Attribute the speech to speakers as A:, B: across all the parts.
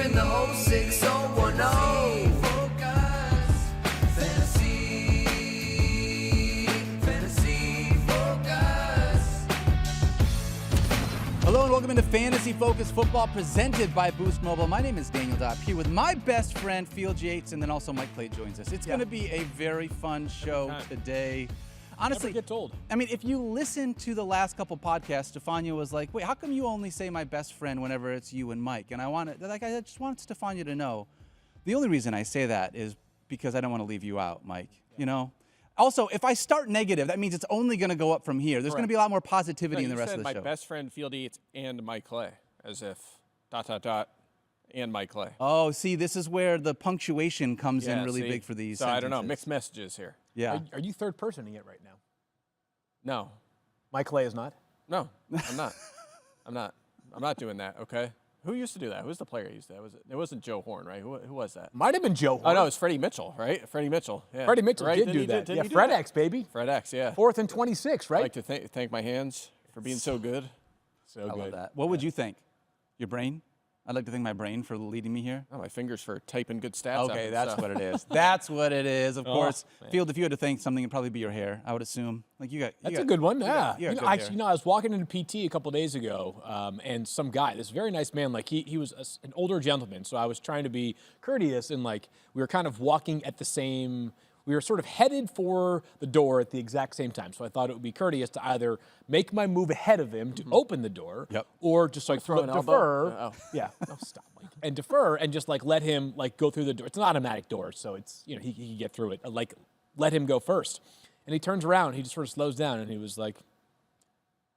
A: in the 06010.
B: Hello and welcome into Fantasy Focus Football presented by Boost Mobile. My name is Daniel Dopp here with my best friend Field Yates, and then also Mike Clay joins us. It's going to be a very fun show today. Honestly,
C: never get told.
B: I mean, if you listen to the last couple podcasts, Stefania was like, "Wait, how come you only say my best friend whenever it's you and Mike?" And I just want Stefania to know, the only reason I say that is because I don't want to leave you out, Mike. Yeah. You know. Also, if I start negative, that means it's only going to go up from here. There's going to be a lot more positivity in the rest of the show.
C: My best friend Field Yates and Mike Clay, as if ... and Mike Clay.
B: Oh, see, this is where the punctuation comes in really big for these sentences.
C: I don't know, mixed messages here.
B: Yeah.
D: Are you third personing it right now?
C: No.
D: Mike Clay is not?
C: No, I'm not. I'm not doing that, okay? Who used to do that? Who's the player who used to do that? It wasn't Joe Horn, right? Who was that?
D: Might have been Joe Horn.
C: Oh, no, it was Freddie Mitchell, right? Freddie Mitchell. Yeah.
D: Freddie Mitchell
C: right?
D: did do that. Yeah, Fred X, baby.
C: Fred X, yeah.
D: 4th and 26, right?
C: I'd like to thank my hands for being so good.
B: I love that. What would you think? Your brain? I'd like to thank my brain for leading me here.
C: Oh, my fingers for typing good stats.
B: Okay, that's what it is. That's what it is, of course.
C: Man.
B: Field, if you had to thank something, it'd probably be your hair, I would assume. Like
D: That's a good one, yeah.
B: You
D: I was walking into PT a couple days ago, and some guy, this very nice man, like he was an older gentleman, so I was trying to be courteous, and like we were kind of walking at the same. We were sort of headed for the door at the exact same time. So I thought it would be courteous to either make my move ahead of him to open the door, or just like
C: throw an
D: defer.
C: elbow.
D: Yeah, no, stop, Mike. And defer and just like let him like go through the door. It's an automatic door, so it's he can get through it. Like let him go first. And he turns around, he just sort of slows down, and he was like,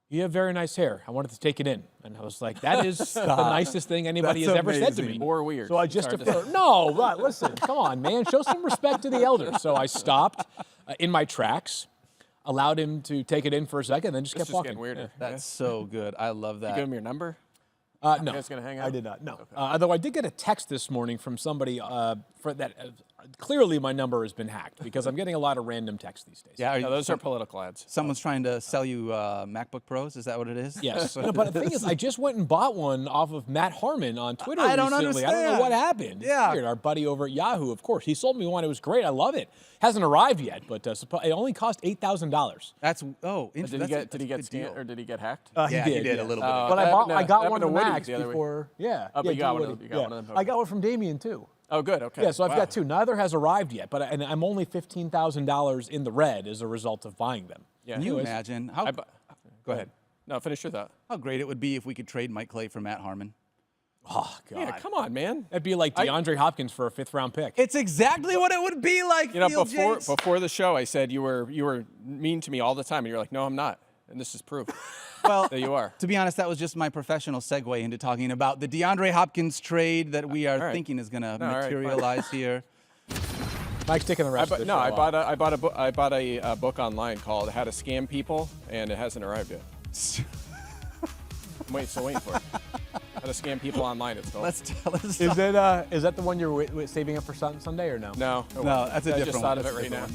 D: "You have very nice hair. I wanted to take it in." And I was like, that is the nicest thing anybody has ever said to me.
C: Or weird.
D: So I just deferred. No, but listen, come on, man. Show some respect to the elders. So I stopped in my tracks, allowed him to take it in for a second, then just kept walking.
C: Getting weirder.
B: That's so good. I love that.
C: You give him your number?
D: No,
C: you guys gonna hang out?
D: I did not. No.
C: Okay.
D: Although I did get a text this morning from somebody for that. Clearly, my number has been hacked because I'm getting a lot of random texts these days.
B: Yeah,
C: those are political ads.
B: Someone's trying to sell you MacBook Pros. Is that what it is?
D: Yes. No, but the thing is, I just went and bought one off of Matt Harmon on Twitter
B: I don't
D: recently.
B: understand.
D: I don't know what happened.
B: Yeah.
D: It's weird. Our buddy over at Yahoo, of course, he sold me one. It was great. I love it. Hasn't arrived yet, but it only cost $8,000.
B: That's
C: Did he get scammed or did he get hacked?
B: He did a little bit.
D: But I got one
C: to
D: to
C: Woody
D: Max
C: the other
D: before. Yeah.
C: Oh, but you got one of them.
D: I got one from Damien too.
C: Oh, good. Okay.
D: Yeah, so I've got two. Neither has arrived yet, but I'm only $15,000 in the red as a result of buying them.
C: Yeah.
B: Can you imagine? Go ahead.
C: No, finish your thought.
B: How great it would be if we could trade Mike Clay for Matt Harmon.
D: Oh, God.
C: Yeah, come on, man.
D: That'd be like DeAndre Hopkins for a 5th-round pick.
B: It's exactly what it would be like.
C: Before the show, I said you were mean to me all the time, and you're like, no, I'm not, and this is proof.
B: Well,
C: that you are.
B: To be honest, that was just my professional segue into talking about the DeAndre Hopkins trade that we are thinking is going to materialize here.
D: Mike's taking the rest of the show.
C: I bought a book online called How to Scam People, and it hasn't arrived yet. I'm waiting for it. How to Scam People Online, it's called.
D: Is that the one you're saving up for Sunday or no?
C: No,
B: that's a different one.
C: I just thought of it right now.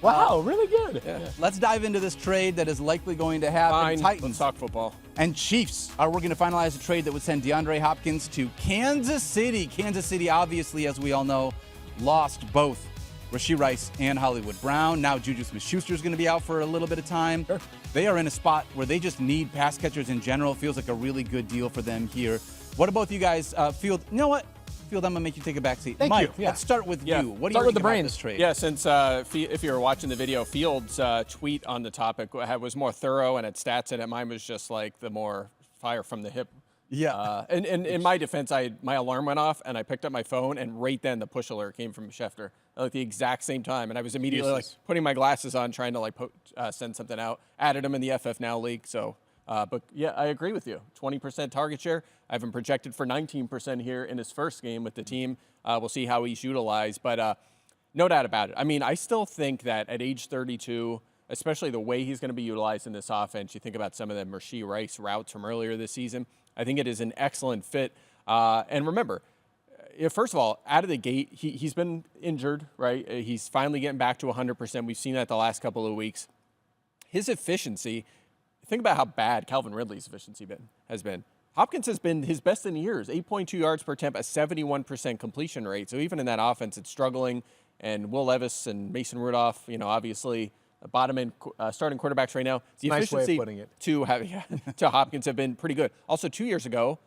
D: Wow, really good.
C: Yeah.
B: Let's dive into this trade that is likely going to happen.
C: Fine.
B: Titans
C: Let's talk football.
B: and Chiefs are working to finalize a trade that would send DeAndre Hopkins to Kansas City. Kansas City, obviously, as we all know, lost both Rashee Rice and Hollywood Brown. Now Juju Smith-Schuster is going to be out for a little bit of time.
D: Sure.
B: They are in a spot where they just need pass catchers in general. Feels like a really good deal for them here. What about you guys? Field, you know what? Field, I'm going to make you take a back seat.
D: Thank
B: Mike,
D: you. Yeah.
B: Let's start with you. What do you
D: Start
B: think
D: with the
B: about
D: brains.
B: this trade?
C: Yeah, since if you were watching the video, Field's tweet on the topic was more thorough and had stats in it. Mine was just like the more fire from the hip.
B: Yeah.
C: And in my defense, my alarm went off, and I picked up my phone, and right then the push alert came from Schefter at like the exact same time, and I was immediately like putting my glasses on, trying to like send something out. Added him in the FF Now league, so. But yeah, I agree with you. 20% target share. I have him projected for 19% here in his first game with the team. We'll see how he's utilized, but no doubt about it. I mean, I still think that at age 32, especially the way he's going to be utilized in this offense, you think about some of the Rashee Rice routes from earlier this season. I think it is an excellent fit. And remember, first of all, out of the gate, he's been injured, right? He's finally getting back to 100%. We've seen that the last couple of weeks. His efficiency, think about how bad Calvin Ridley's efficiency has been. Hopkins has been his best in years, 8.2 yards per attempt, a 71% completion rate. So even in that offense, it's struggling. And Will Levis and Mason Rudolph, obviously bottom end starting quarterbacks right now. The
D: nice way of
C: efficiency
D: putting it.
C: to Hopkins have been pretty good. Also, 2 years ago,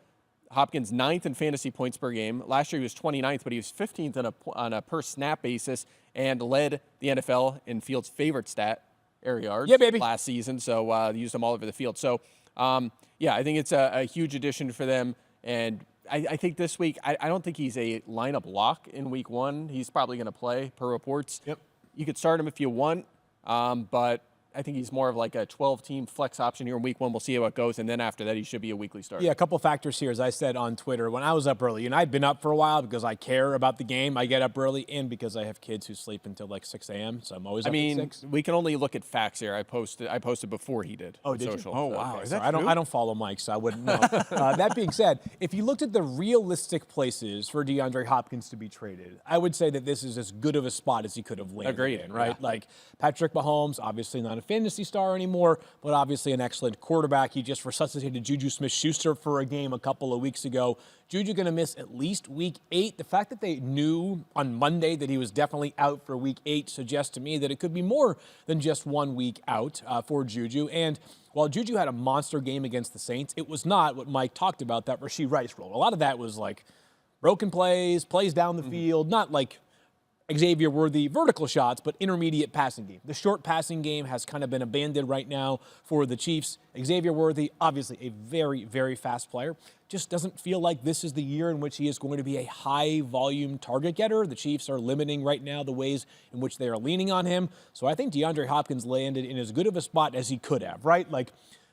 C: Hopkins 9th in fantasy points per game. Last year he was 29th, but he was 15th on a per snap basis and led the NFL in Fields' favorite stat, air yards, last season. So used them all over the field. So, I think it's a huge addition for them. And I think this week, I don't think he's a lineup lock in week 1. He's probably going to play, per reports.
D: Yep.
C: You could start him if you want, but I think he's more of like a 12-team flex option here in week 1. We'll see how it goes, and then after that, he should be a weekly starter.
D: Yeah, a couple factors here. As I said on Twitter, when I was up early, and I'd been up for a while because I care about the game. I get up early, and because I have kids who sleep until like 6 a.m., so I'm always up at 6.
C: We can only look at facts here. I posted before he did.
D: Oh, did
C: social.
D: you?
B: Oh, wow.
D: Okay.
B: Is that
D: I
B: true?
D: don't follow Mike, so I wouldn't know. That being said, if you looked at the realistic places for DeAndre Hopkins to be traded, I would say that this is as good of a spot as he could have landed
C: Agreed.
D: in, right?
C: Yeah.
D: Like Patrick Mahomes, obviously not a fantasy star anymore, but obviously an excellent quarterback. He just resuscitated Juju Smith-Schuster for a game a couple of weeks ago. Juju going to miss at least week 8. The fact that they knew on Monday that he was definitely out for week 8 suggests to me that it could be more than just 1 week out for Juju. And while Juju had a monster game against the Saints, it was not what Mike talked about, that Rashee Rice role. A lot of that was like broken plays down the field, not like Xavier Worthy vertical shots, but intermediate passing game. The short passing game has kind of been abandoned right now for the Chiefs. Xavier Worthy, obviously a very, very fast player, just doesn't feel like this is the year in which he is going to be a high-volume target getter. The Chiefs are limiting right now the ways in which they are leaning on him. So I think DeAndre Hopkins landed in as good of a spot as he could have, right? Like,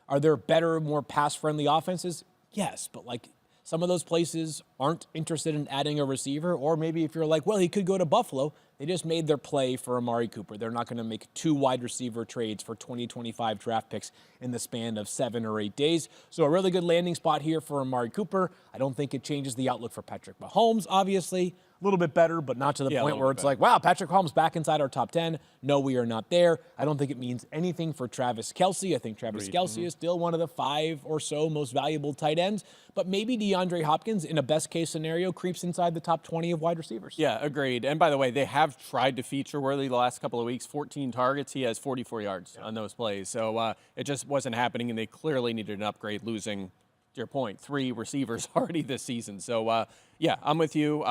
D: are there better, more pass-friendly offenses? Yes, but like, some of those places aren't interested in adding a receiver, or maybe if you're like, well, he could go to Buffalo, they just made their play for Amari Cooper. They're not going to make 2 wide receiver trades for 2025 draft picks in the span of 7 or 8 days. So a really good landing spot here for Amari Cooper. I don't think it changes the outlook for Patrick Mahomes, obviously. A little bit better, but not to the point where it's like, wow, Patrick Mahomes back inside our top 10. No, we are not there. I don't think it means anything for Travis Kelce. I think Travis Kelce is still one of the 5 or so most valuable tight ends. But maybe DeAndre Hopkins, in a best-case scenario, creeps inside the top 20 of wide receivers.
C: Yeah, agreed. And by the way, they have tried to feature Worthy the last couple of weeks. 14 targets. He has 44 yards on those plays. So it just wasn't happening, and they clearly needed an upgrade, losing, to your point, 3 receivers already this season. So, I'm with you.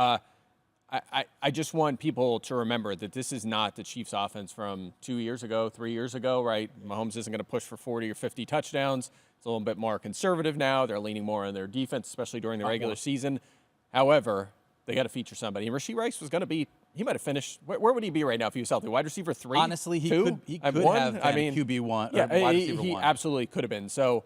C: I just want people to remember that this is not the Chiefs offense from 2 years ago, 3 years ago, right? Mahomes isn't going to push for 40 or 50 touchdowns. It's a little bit more conservative now. They're leaning more on their defense, especially during the regular season. However, they got to feature somebody. And Rashee Rice was going to be, he might have finished, where would he be right now if he was healthy? Wide receiver 3?
B: Honestly, he
C: 2?
B: could have been QB1.
C: Yeah,
B: or wide receiver
C: he
B: 1.
C: absolutely could have been. So,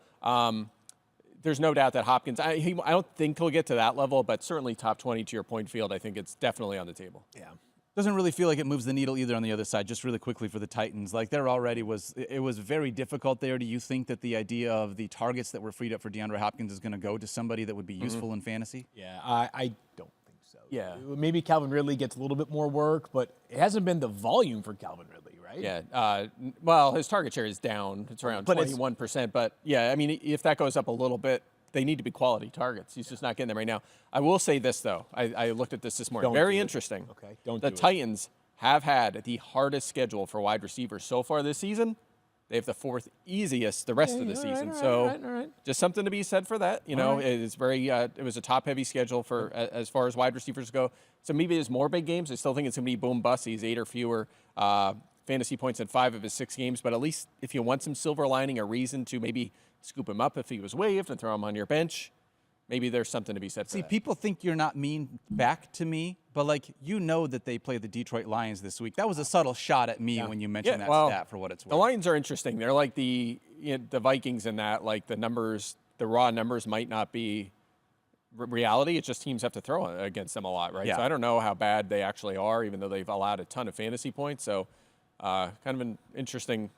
C: there's no doubt that Hopkins, I don't think he'll get to that level, but certainly top 20 to your point field, I think it's definitely on the table.
D: Yeah.
B: Doesn't really feel like it moves the needle either on the other side. Just really quickly for the Titans, like there already was, it was very difficult there. Do you think that the idea of the targets that were freed up for DeAndre Hopkins is going to go to somebody that would be useful in fantasy?
D: Yeah, I don't think so.
C: Yeah.
D: Maybe Calvin Ridley gets a little bit more work, but it hasn't been the volume for Calvin Ridley, right?
C: Yeah. Well, his target share is down. It's around 21%. But yeah, I mean, if that goes up a little bit, they need to be quality targets. He's just not getting them right now. I will say this, though. I looked at this morning. Very interesting.
D: Okay,
C: The Titans have had the hardest schedule for wide receivers so far this season. They have the 4th easiest the rest of the season. All right. Just something to be said for that. You know, it's very. It was a top-heavy schedule for as far as wide receivers go. So maybe there's more big games. I still think it's going to be boom bust. He's 8 or fewer fantasy points in 5 of his 6 games. But at least if you want some silver lining, a reason to maybe scoop him up if he was waived and throw him on your bench, maybe there's something to be said for that.
B: People think you're not mean back to me, but like that they play the Detroit Lions this week. That was a subtle shot at me when you mentioned that stat for what it's worth.
C: The Lions are interesting. They're like the Vikings in that, like the raw numbers might not be reality. It's just teams have to throw against them a lot, right?
B: Yeah.
C: So I don't know how bad they actually are, even though they've allowed a ton of fantasy points. So kind of an interesting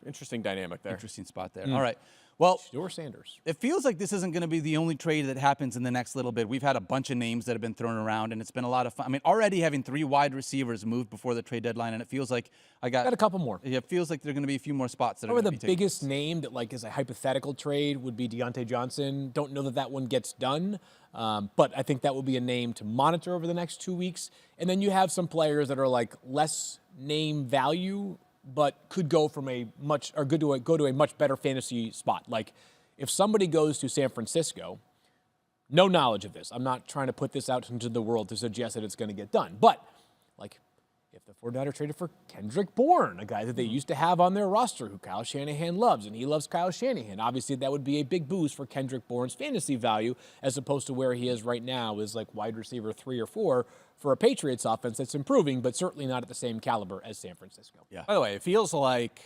C: dynamic there.
B: Interesting spot there. All right. Well,
D: Or Sanders.
B: it feels like this isn't going to be the only trade that happens in the next little bit. We've had a bunch of names that have been thrown around, and it's been a lot of fun. I mean, already having 3 wide receivers moved before the trade deadline, and it feels like
D: Got a couple more.
B: Yeah, it feels like there are going to be a few more spots that are
D: Probably
B: going to
D: the
B: be taken.
D: biggest name that like is a hypothetical trade would be Deontay Johnson. Don't know that one gets done, but I think that will be a name to monitor over the next 2 weeks. And then you have some players that are like less name value, but could go from a much or go to a much better fantasy spot. Like if somebody goes to San Francisco, no knowledge of this. I'm not trying to put this out into the world to suggest that it's going to get done, but like. If the 49ers traded for Kendrick Bourne, a guy that they used to have on their roster who Kyle Shanahan loves, and he loves Kyle Shanahan, obviously that would be a big boost for Kendrick Bourne's fantasy value as opposed to where he is right now is like wide receiver 3 or 4 for a Patriots offense that's improving, but certainly not at the same caliber as San Francisco.
B: Yeah.
C: By the way, it feels like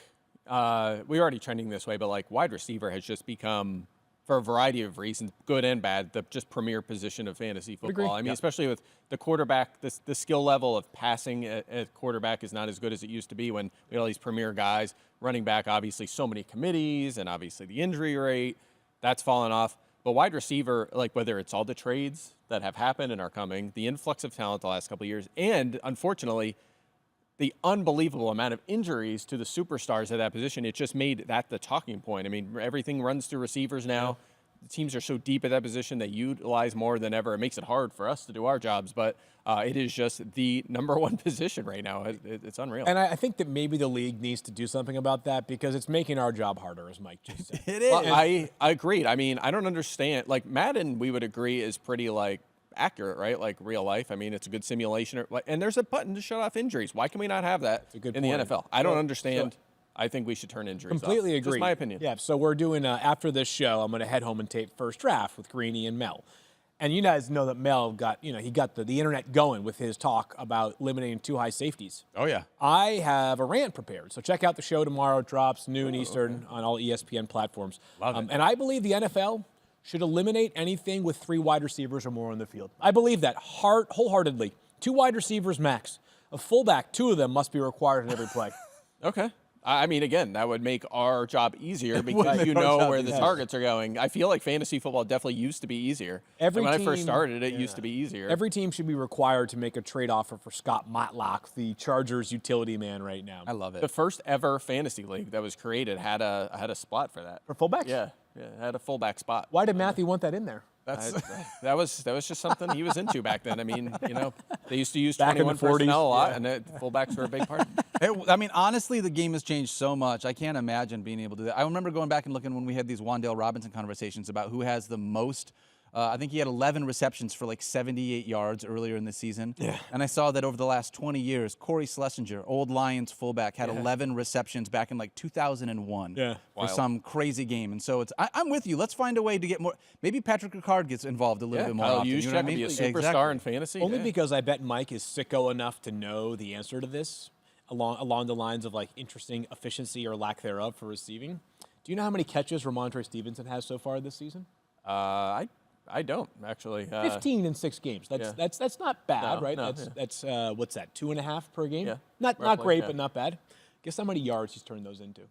C: we're already trending this way, but like wide receiver has just become, for a variety of reasons, good and bad, the just premier position of fantasy football. I mean, especially with the quarterback, the skill level of passing at quarterback is not as good as it used to be when we had all these premier guys. Running back, obviously, so many committees, and obviously the injury rate, that's fallen off. But wide receiver, like whether it's all the trades that have happened and are coming, the influx of talent the last couple of years, and unfortunately, the unbelievable amount of injuries to the superstars at that position, it just made that the talking point. I mean, everything runs through receivers now. The teams are so deep at that position they utilize more than ever. It makes it hard for us to do our jobs, but it is just the number one position right now. It's unreal.
D: And I think that maybe the league needs to do something about that because it's making our job harder, as Mike just said.
B: It is.
C: Well, I agreed. I mean, I don't understand. Like, Madden, we would agree, is pretty, like, accurate, right? Like real life. I mean, it's a good simulation. And there's a button to shut off injuries. Why can we not have that in the NFL? I don't understand. I think we should turn injuries off.
D: Completely agree.
C: Just my opinion.
D: Yeah, so we're doing, after this show, I'm going to head home and tape First Draft with Greeny and Mel. And you guys know that Mel got, he got the internet going with his talk about eliminating 2 high safeties.
B: Oh, yeah.
D: I have a rant prepared. So check out the show tomorrow. It drops noon Eastern on all ESPN platforms.
B: Love it.
D: And I believe the NFL should eliminate anything with 3 wide receivers or more on the field. I believe that wholeheartedly. 2 wide receivers max. A fullback, 2 of them must be required in every play.
C: Okay. I mean, again, that would make our job easier because you know where the targets are going. I feel like fantasy football definitely used to be easier. When I first started, it used to be easier.
D: Every team should be required to make a trade offer for Scott Matlock, the Chargers utility man right now.
B: I love it.
C: The first ever fantasy league that was created had a spot for that.
D: For fullbacks?
C: Yeah, it had a fullback spot.
D: Why did Matthew want that in there?
C: That was just something he was into back then. I mean, they used to use
D: Back in
C: 21
D: the 40s,
C: personnel a lot,
D: yeah.
C: and fullbacks were a big part.
B: I mean, honestly, the game has changed so much. I can't imagine being able to do that. I remember going back and looking when we had these Wan'Dale Robinson conversations about who has the most. I think he had 11 receptions for like 78 yards earlier in the season. Yeah. And I saw that over the last 20 years, Corey Schlesinger, old Lions fullback, had 11 receptions back in like 2001 for some crazy game. And so I'm with you. Let's find a way to get more. Maybe Patrick Ricard gets involved a little bit more often.
C: You know what I mean? Be a superstar in fantasy.
D: Only because I bet Mike is sicko enough to know the answer to this along the lines of like interesting efficiency or lack thereof for receiving. Do you know how many catches Ramondre Stevenson has so far this season?
C: I don't actually.
D: 15 in 6 games. That's not bad, right?
C: No,
D: that's what's that? 2.5 per game.
C: Yeah,
D: Not great, but not bad. Guess how many yards he's turned those into?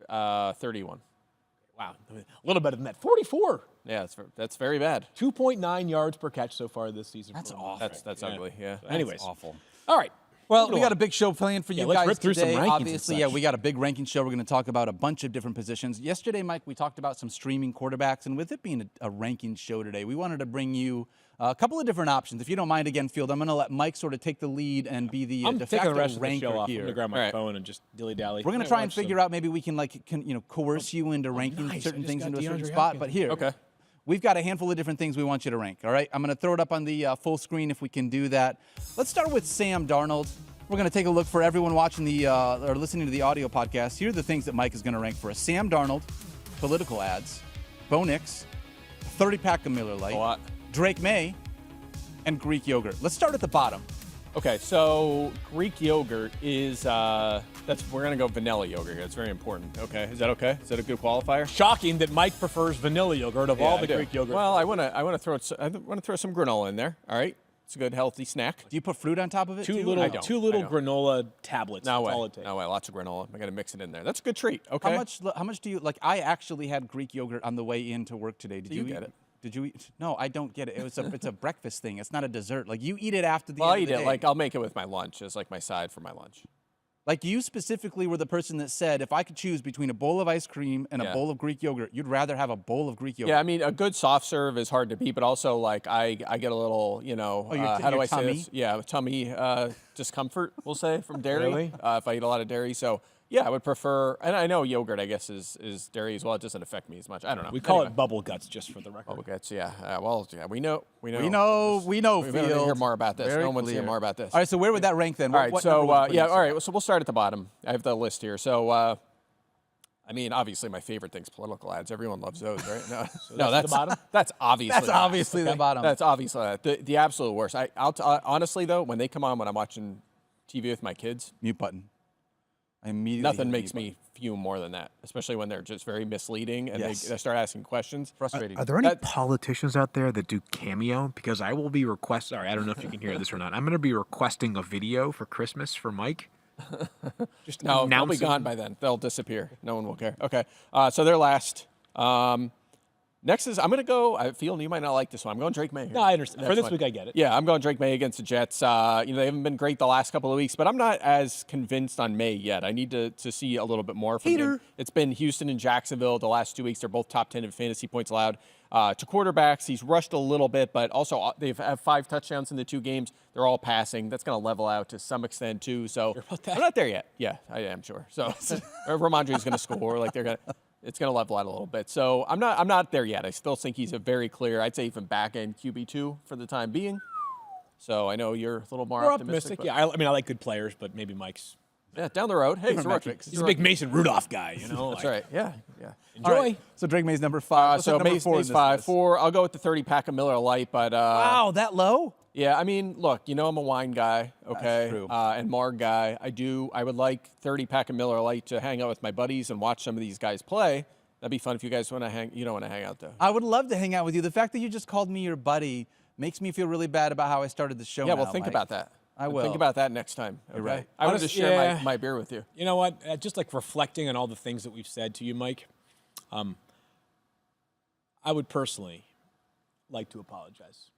C: 31.
D: Wow, a little better than that. 44.
C: Yeah, that's very bad.
D: 2.9 yards per catch so far this season.
B: That's
D: for
B: awful.
C: That's ugly. Yeah.
D: So anyways,
B: awful.
D: All right.
B: Well, we got a big show planned for you
D: let's
B: guys
D: rip through some
B: today.
D: rankings and
B: Obviously,
D: such.
B: we got a big ranking show. We're going to talk about a bunch of different positions. Yesterday, Mike, we talked about some streaming quarterbacks, and with it being a ranking show today, we wanted to bring you a couple of different options. If you don't mind, again, Field, I'm going to let Mike sort of take the lead and be the
D: I'm
B: de
D: taking
B: facto
D: the rest of the
B: ranker
D: show off. I'm
B: here.
D: going to grab my phone and just dilly-dally.
B: We're going to try and figure out maybe we can coerce you into ranking
D: nice.
B: certain
D: I just
B: things
D: got
B: into a certain
D: DeAndre
B: spot.
D: Hopkins.
B: But here,
C: Okay.
B: we've got a handful of different things we want you to rank, all right? I'm going to throw it up on the full screen if we can do that. Let's start with Sam Darnold. We're going to take a look for everyone watching or listening to the audio podcast. Here are the things that Mike is going to rank for us. Sam Darnold, political ads, Bo Nix, 30-pack of Miller Lite,
C: A lot.
B: Drake May, and Greek yogurt. Let's start at the bottom.
C: Okay, so Greek yogurt is we're gonna go vanilla yogurt here. It's very important. Okay, is that okay? Is that a good qualifier?
D: Shocking that Mike prefers vanilla yogurt of all
C: Yeah,
D: the
C: I do.
D: Greek yogurt.
C: Well, I want to throw some granola in there. All right, It's a good healthy snack.
B: Do you put fruit on top of it?
D: Two
B: too?
D: little
C: I don't.
D: granola tablets.
C: No
D: That's
C: way.
D: all it takes.
C: No way. Lots of granola. I got to mix it in there. That's a good treat. Okay.
B: How much do you like? I actually had Greek yogurt on the way into work today. Did
C: you
B: eat
C: get it?
B: Did you eat? No, I don't get it. It's a breakfast thing. It's not a dessert. Like you eat it after the.
C: Well,
B: end
C: I
B: of
C: eat
B: the
C: it
B: day.
C: like I'll make it with my lunch as like my side for my lunch.
B: Like you specifically were the person that said, if I could choose between a bowl of ice cream and a bowl of Greek yogurt, you'd rather have a bowl of Greek yogurt.
C: Yeah, I mean, a good soft serve is hard to beat, but also like I get a little, how do I say this? Yeah, tummy discomfort, we'll say, from dairy.
D: Really?
C: If I eat a lot of dairy, so yeah, I would prefer. And I know yogurt, I guess, is dairy as well. It doesn't affect me as much. I don't know.
D: We call it bubble guts, just for the record.
C: Bubble guts, yeah. We know.
B: We know.
C: We want to
B: Field.
C: hear more about this.
B: Very
C: no one wants to hear
B: clear.
C: more about this.
B: All right, so where would that rank then?
C: All right,
B: What
C: so
B: number would you put
C: yeah,
B: this
C: all
B: at?
C: right. So we'll start at the bottom. I have the list here. So I mean, obviously, my favorite thing's political ads. Everyone loves those, right? No,
D: So that's the bottom?
C: That's obviously.
B: That's obviously the bottom.
C: That's obviously the absolute worst. Honestly though, when they come on when I'm watching TV with my kids,
B: Mute button. I immediately.
C: nothing
B: hit the
C: makes
B: mute
C: me fume more than that, especially when they're just very misleading and
B: Yes.
C: they start asking questions.
B: Frustrating.
E: Are there any
C: That-
E: politicians out there that do Cameo? Because I will be requesting. Sorry, I don't know if you can hear this or not. I'm going to be requesting a video for Christmas for Mike. Just
C: No, they'll be
E: announcing-
C: gone by then. They'll disappear. No one will care. Okay, so they're last. Next is I'm going to go. I feel you might not like this one. I'm going Drake May.
D: No, I understand. For
C: That's
D: this
C: fine.
D: week, I get it.
C: Yeah, I'm going Drake May against the Jets. They haven't been great the last couple of weeks, but I'm not as convinced on May yet. I need to see a little bit more from him. It's been Houston and Jacksonville the last 2 weeks. They're both top 10 in fantasy points allowed to quarterbacks. He's rushed a little bit, but also they've had 5 touchdowns in the 2 games. They're all passing. That's going to level out to some extent too. So I'm not there yet. Yeah, I am sure. So Ramondre's going to score. Like it's going to level out a little bit. So I'm not there yet. I still think he's a very clear, I'd say even back end QB2 for the time being. So I know you're a little more optimistic.
D: Yeah, I mean, I like good players, but maybe Mike's.
C: Yeah, down the road. Hey, he's a rookie.
B: metrics.
D: He's a big Mason Rudolph guy, you know.
C: That's right. Yeah.
D: Enjoy.
B: All right, so Drake May's number 5.
C: So May's 5. 4. I'll go with the 30 pack of Miller Lite, but
B: Wow, that low?
C: yeah, I mean, look, I'm a wine guy, okay,
B: true.
C: and Marg guy. I would like 30 pack of Miller Lite to hang out with my buddies and watch some of these guys play. That'd be fun if you guys want to hang. You don't want to hang out though.
B: I would love to hang out with you. The fact that you just called me your buddy makes me feel really bad about how I started the show.
C: Yeah, well,
B: now,
C: think
B: Mike.
C: about that.
B: I will.
C: Think about that next time. Okay?
B: You're right.
C: I wanted to
D: Honest-
C: share
D: yeah.
C: my beer with you.
D: You know what? Just like reflecting on all the things that we've said to you, Mike, I would personally like to apologize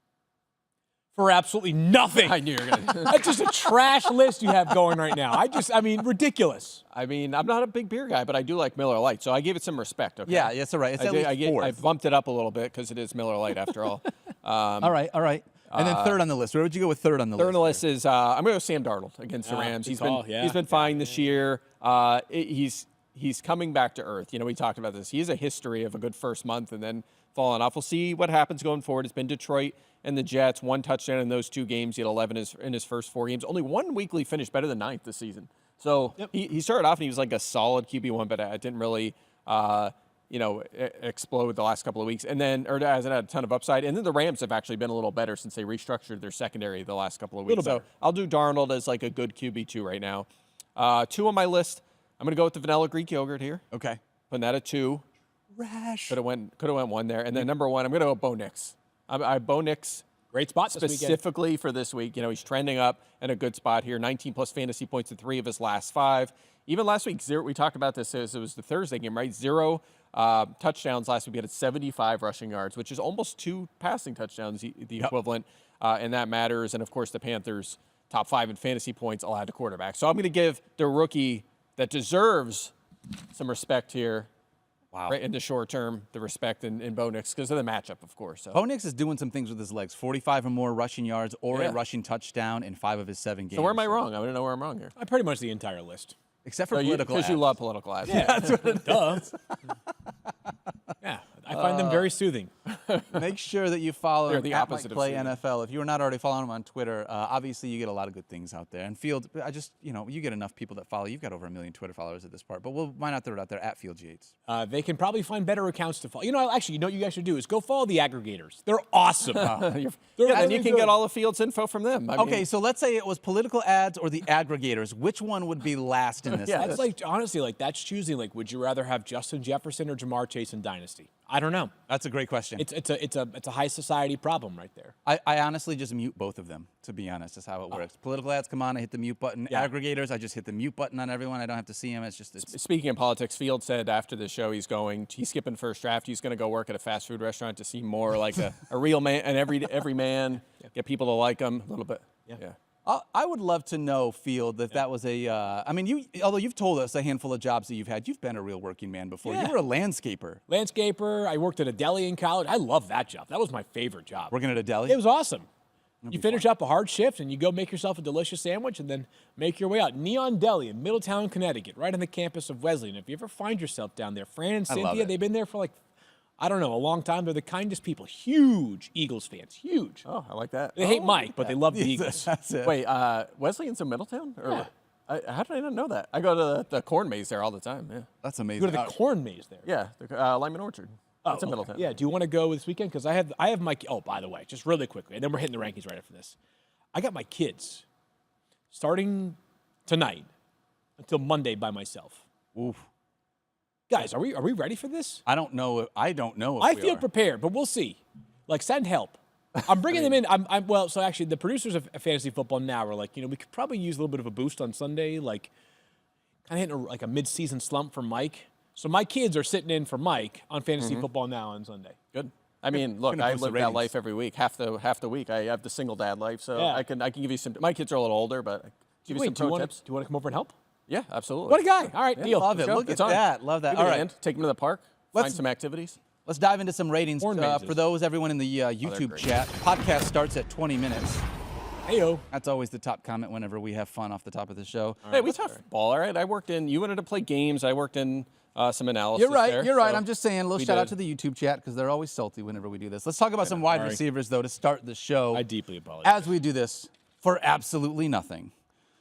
D: for absolutely nothing.
C: I knew you were going to.
D: That's just a trash list you have going right now. I mean, ridiculous.
C: I mean, I'm not a big beer guy, but I do like Miller Lite, so I gave it some respect. Okay.
B: Yeah, that's all right. It's at least
C: I
B: fourth.
C: bumped it up a little bit because it is Miller Lite after all.
B: All right. And then third on the list. Where would you go with third on the
C: Third on
B: list?
C: the list is I'm going to go Sam Darnold against the Rams.
D: good call,
C: He's been fine this year. He's coming back to earth. We talked about this. He has a history of a good first month and then falling off. We'll see what happens going forward. It's been Detroit and the Jets. 1 touchdown in those 2 games. He had 11 in his first 4 games. Only 1 weekly finish, better than 9th this season. So he started off and he was like a solid QB1, but it didn't really explode the last couple of weeks, and then or hasn't had a ton of upside. And then the Rams have actually been a little better since they restructured their secondary the last couple of weeks. So I'll do Darnold as like a good QB2 right now. 2 on my list. I'm going to go with the vanilla Greek yogurt here.
B: Okay.
C: Putting that at 2.
B: Rash.
C: Could have went 1 there. And then number 1, I'm going to go Bo Nix. I Bo Nix
D: Great spot this weekend.
C: specifically for this week. He's trending up in a good spot here. 19 plus fantasy points in 3 of his last 5. Even last week, 0. We talked about this as it was the Thursday game, right? 0 touchdowns last week. He had 75 rushing yards, which is almost 2 passing touchdowns, the equivalent, and that matters. And of course, the Panthers top 5 in fantasy points allowed to quarterback. So I'm going to give the rookie that deserves some respect here.
B: Wow.
C: Right in the short term, the respect in Bo Nix because of the matchup, of course. So.
B: Bo Nix is doing some things with his legs. 45 or more rushing yards or
C: Yeah.
B: a rushing touchdown in 5 of his 7 games.
C: So where am I wrong? I want to know where I'm wrong here.
D: Pretty much the entire list.
B: Except for political
C: Because you
B: ads.
C: love political ads.
D: Yeah, that's what it does. Yeah, I find them very soothing.
B: Make sure that you follow
C: They're
B: him
C: the
B: at
C: opposite of
B: Play
C: soothing.
B: NFL. If you are not already following him on Twitter, obviously you get a lot of good things out there. And Field, you get enough people that follow. You've got over 1 million Twitter followers at this part. But why not throw it out there at Field Yates?
D: They can probably find better accounts to follow. Actually, you know what you guys should do is go follow the aggregators. They're awesome.
C: Yeah, then you can get all the Fields info from them. I
B: Okay,
C: mean,
B: so let's say it was political ads or the aggregators. Which one would be last in this?
C: Yeah,
B: list?
D: That's like, honestly, that's choosing, would you rather have Justin Jefferson or Jamar Chase in Dynasty? I don't know.
B: That's a great question.
D: It's a high society problem right there.
B: I honestly just mute both of them, to be honest, is how it works. Political ads come on, I hit the mute button.
D: Yeah.
B: Aggregators, I just hit the mute button on everyone. I don't have to see them. It's just
C: Speaking of politics, Field said after the show he's skipping first draft. He's going to go work at a fast food restaurant to seem more like a real man, and every man, get people to like him a little bit. Yeah.
B: I would love to know, Field, if that was a. I mean, although you've told us a handful of jobs that you've had, you've been a real working man before.
D: Yeah.
B: You were a landscaper.
D: I worked at a deli in college. I love that job. That was my favorite job.
B: Working at a deli?
D: It was awesome. You finish up a hard shift and you go make yourself a delicious sandwich and then make your way out. Neon Deli in Middletown, Connecticut, right on the campus of Wesleyan. If you ever find yourself down there, Fran and Cynthia, they've been there for like, I don't know, a long time. They're the kindest people. Huge Eagles fans. Huge.
C: Oh, I like that.
D: They hate Mike, but they love the Eagles.
B: That's it.
C: Wait, Wesleyan's in Middletown? Or,
D: Yeah.
C: how did I not know that? I go to the corn maze there all the time. Yeah.
B: That's amazing.
D: You go to the corn maze there.
C: Yeah, the Lyman Orchard. That's in Middletown.
D: Yeah, do you want to go this weekend? Because I have my, oh, by the way, just really quickly, and then we're hitting the rankings right after this. I got my kids starting tonight until Monday by myself.
B: Oof.
D: Guys, are we ready for this?
B: I don't know. I don't know. If
D: I
B: we
D: feel
B: are.
D: prepared, but we'll see. Like, send help. I'm bringing them in. Well, so actually, the producers of Fantasy Football Now are like, we could probably use a little bit of a boost on Sunday, like kind of hitting a mid-season slump for Mike. So my kids are sitting in for Mike on Fantasy Football Now on Sunday.
C: Good. I mean, look,
B: Gonna
C: I
B: boost the
C: live that
B: ratings.
C: life every week. Half the week, I have the single dad life, so
D: Yeah.
C: I can give you some. My kids are a little older, but I can give you some
D: do you
C: pro
D: want
C: tips.
D: to come over and help?
C: Yeah, absolutely.
D: What a guy. All right, deal.
B: Love it.
C: Let's go.
B: Look
C: It's
B: at
C: on.
B: that. Love that.
C: Give
B: All
C: me a
B: right.
C: hand. Take them to the park. Find some activities.
B: Let's dive into some ratings
D: Corn mazes.
B: for those, everyone in the YouTube
C: great.
B: chat. Podcast starts at 20 minutes.
D: Heyo.
B: That's always the top comment whenever we have fun off the top of the show.
C: Hey, we talked ball, all right? I worked in. You wanted to play games. I worked in some analysis.
B: You're right.
C: there,
B: You're right.
C: so
B: I'm just saying. A little
C: we
B: shout out
C: did.
B: to the YouTube chat because they're always salty whenever we do this. Let's talk about some wide
D: sorry.
B: receivers though to start the show.
D: I deeply apologize.
B: As we do this for absolutely nothing.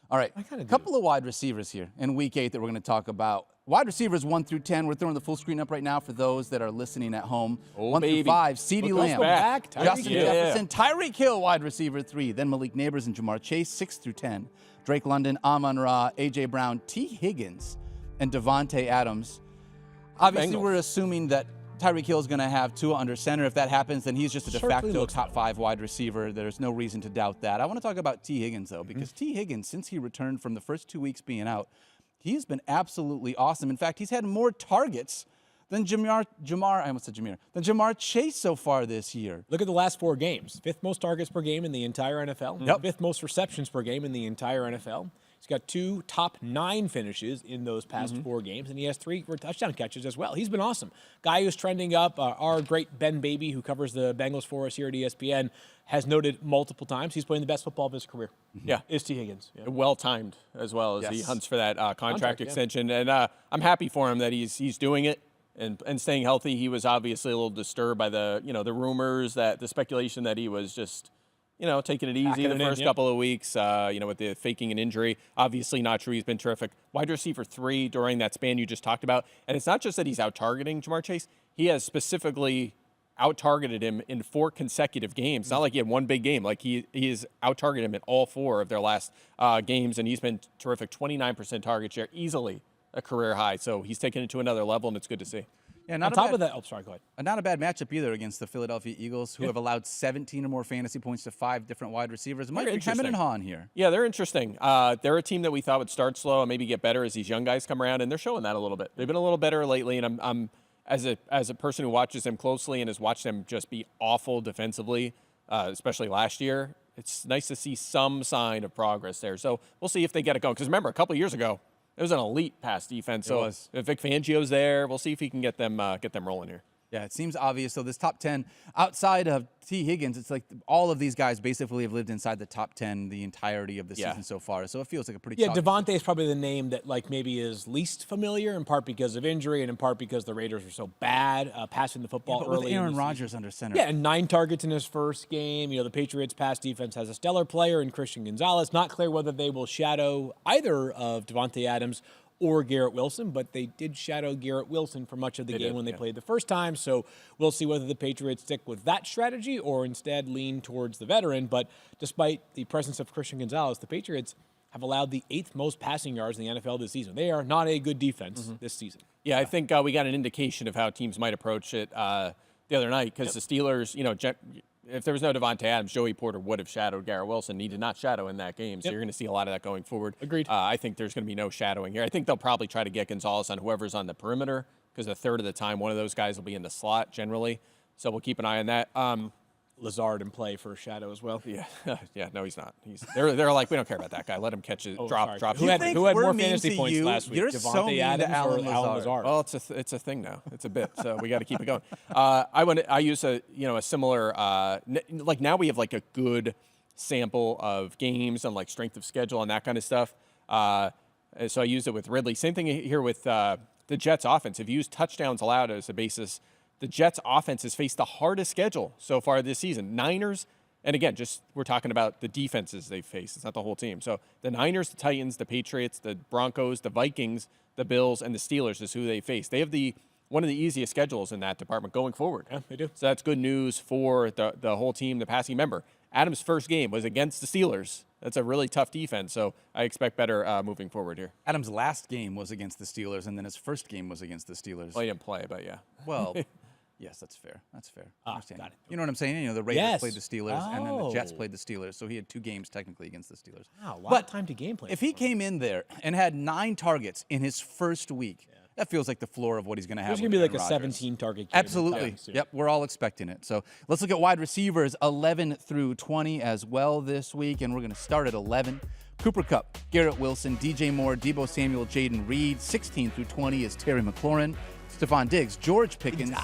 B: All right,
D: kinda
B: a
D: do.
B: couple of wide receivers here in Week 8 that we're going to talk about. Wide receivers 1 through 10. We're throwing the full screen up right now for those that are listening at home.
C: Oh,
B: 1 through
C: baby.
B: 5, CeeDee
C: Look who's
B: Lamb,
C: back.
D: Tyreek
B: Justin
C: Hill.
B: Jefferson, Tyreek Hill, wide receiver 3. Then Malik Neighbors and Jamar Chase, 6 through 10. Drake London, Amon-Ra, A.J. Brown, T. Higgins, and Devontae Adams. Obviously,
C: Bengals.
B: we're assuming that Tyreek Hill is going to have Tua under center. If that happens, then he's just a de
D: Certainly
B: facto
D: looks
B: top 5 wide receiver. There's no reason to doubt that. I want to talk about T. Higgins, though, because T. Higgins, since he returned from the first 2 weeks being out, he's been absolutely awesome. In fact, he's had more targets than Jamar Chase so far this year.
D: Look at the last 4 games. 5th most targets per game in the entire NFL.
B: Yep.
D: 5th most receptions per game in the entire NFL. He's got 2 top 9 finishes in those past 4 games, and he has 3 touchdown catches as well. He's been awesome. Guy who's trending up, our great Ben Baby, who covers the Bengals for us here at ESPN, has noted multiple times he's playing the best football of his career.
C: Yeah.
D: Is T. Higgins. Yeah.
C: Well timed as well as he
B: Yes.
C: hunts for that contract
D: yeah.
C: extension, and I'm happy for him that he's doing it and staying healthy. He was obviously a little disturbed by the the rumors, that the speculation that he was just taking it easy
D: Packing
C: the
D: it in,
C: first
D: yep.
C: couple of weeks, with the faking an injury. Obviously not true. He's been terrific. Wide receiver 3 during that span you just talked about, and it's not just that he's out targeting Jamar Chase. He has specifically out-targeted him in 4 consecutive games. It's not like he had one big game. Like he has out-targeted him in all 4 of their last games, and he's been terrific. 29% target share, easily a career high. So he's taken it to another level, and it's good to see.
B: Yeah,
D: On
B: not
D: top of that, oh, sorry, go ahead.
B: not a bad matchup either against the Philadelphia Eagles, who have allowed 17 or more fantasy points to 5 different wide receivers. Might be
C: interesting.
B: Hammond and Hahn here.
C: Yeah, they're interesting. They're a team that we thought would start slow and maybe get better as these young guys come around, and they're showing that a little bit. They've been a little better lately, and I'm as a person who watches them closely and has watched them just be awful defensively, especially last year, it's nice to see some sign of progress there. So we'll see if they get it going. Because remember, a couple of years ago, it was an elite pass defense. So
B: was.
C: if Vic Fangio's there, we'll see if he can get them rolling here.
B: Yeah, it seems obvious. So this top 10, outside of T. Higgins, it's like all of these guys basically have lived inside the top 10 the entirety of the
C: Yeah.
B: season so far. So it feels like a pretty
D: Yeah,
B: chalky-
D: Devontae is probably the name that maybe is least familiar, in part because of injury and in part because the Raiders were so bad passing the football
B: But
D: early.
B: with
D: in
B: Aaron
D: the
B: Rodgers under center.
D: Yeah, and 9 targets in his first game. The Patriots' pass defense has a stellar player in Christian Gonzalez. Not clear whether they will shadow either of Devontae Adams or Garrett Wilson, but they did shadow Garrett Wilson for much of the game when they played the first time. So we'll see whether the Patriots stick with that strategy or instead lean towards the veteran. But despite the presence of Christian Gonzalez, the Patriots have allowed the 8th most passing yards in the NFL this season. They are not a good defense this season.
C: Yeah, I think we got an indication of how teams might approach it the other night because the Steelers, if there was no Devontae Adams, Joey Porter would have shadowed Garrett Wilson. He did not shadow in that game, so you're going to see a lot of that going forward.
D: Agreed.
C: I think there's going to be no shadowing here. I think they'll probably try to get Gonzalez on whoever's on the perimeter because a third of the time one of those guys will be in the slot generally. So we'll keep an eye on that.
D: Lazard in play for a shadow as well.
C: Yeah, yeah, no, he's not. They're like, we don't care about that guy. Let him catch it, drop.
D: Who had
B: think
D: more
B: we're mean
D: fantasy
B: to
D: points
B: you?
D: last week?
B: You're
D: Devontae
B: so mean to
D: Adams
B: Alan
D: or Alan
B: Lazard.
D: Lazard?
C: Well, it's a thing now. It's a bit, so we got to keep it going. I use a similar like now we have like a good sample of games and like strength of schedule and that kind of stuff. So I used it with Ridley. Same thing here with the Jets offense. If you use touchdowns allowed as a basis, the Jets offense has faced the hardest schedule so far this season. Niners, and again, we're talking about the defenses they face. It's not the whole team. So the Niners, the Titans, the Patriots, the Broncos, the Vikings, the Bills, and the Steelers is who they face. They have one of the easiest schedules in that department going forward.
D: Yeah, they do.
C: So that's good news for the whole team, the passing member. Adams' first game was against the Steelers. That's a really tough defense, so I expect better moving forward here.
B: Adams' last game was against the Steelers, and then his first game was against the Steelers.
C: Well, he didn't play, but yeah.
B: Well, yes, that's fair. That's fair. Understand.
D: got it.
B: You know what I'm saying? The Raiders
D: Yes.
B: played the Steelers, and then the Jets
D: Oh.
B: played the Steelers. So he had 2 games technically against the Steelers.
D: Wow, a lot
B: But
D: of time to game plan.
B: If he came in there and had 9 targets in his first week, that feels like the floor of what he's going to have.
D: There's going
B: with
D: to be like
B: Aaron
D: a
B: Rodgers.
D: 17 target game.
B: Absolutely. Yep, we're all expecting it. So let's look at wide receivers 11 through 20 as well this week, and we're going to start at 11. Cooper Kupp, Garrett Wilson, DJ Moore, Deebo Samuel, Jaden Reed. 16 through 20 is Terry McLaurin, Stephon Diggs, George Pickens,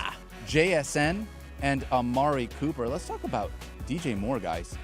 B: JSN, and Amari Cooper. Let's talk about DJ Moore, guys.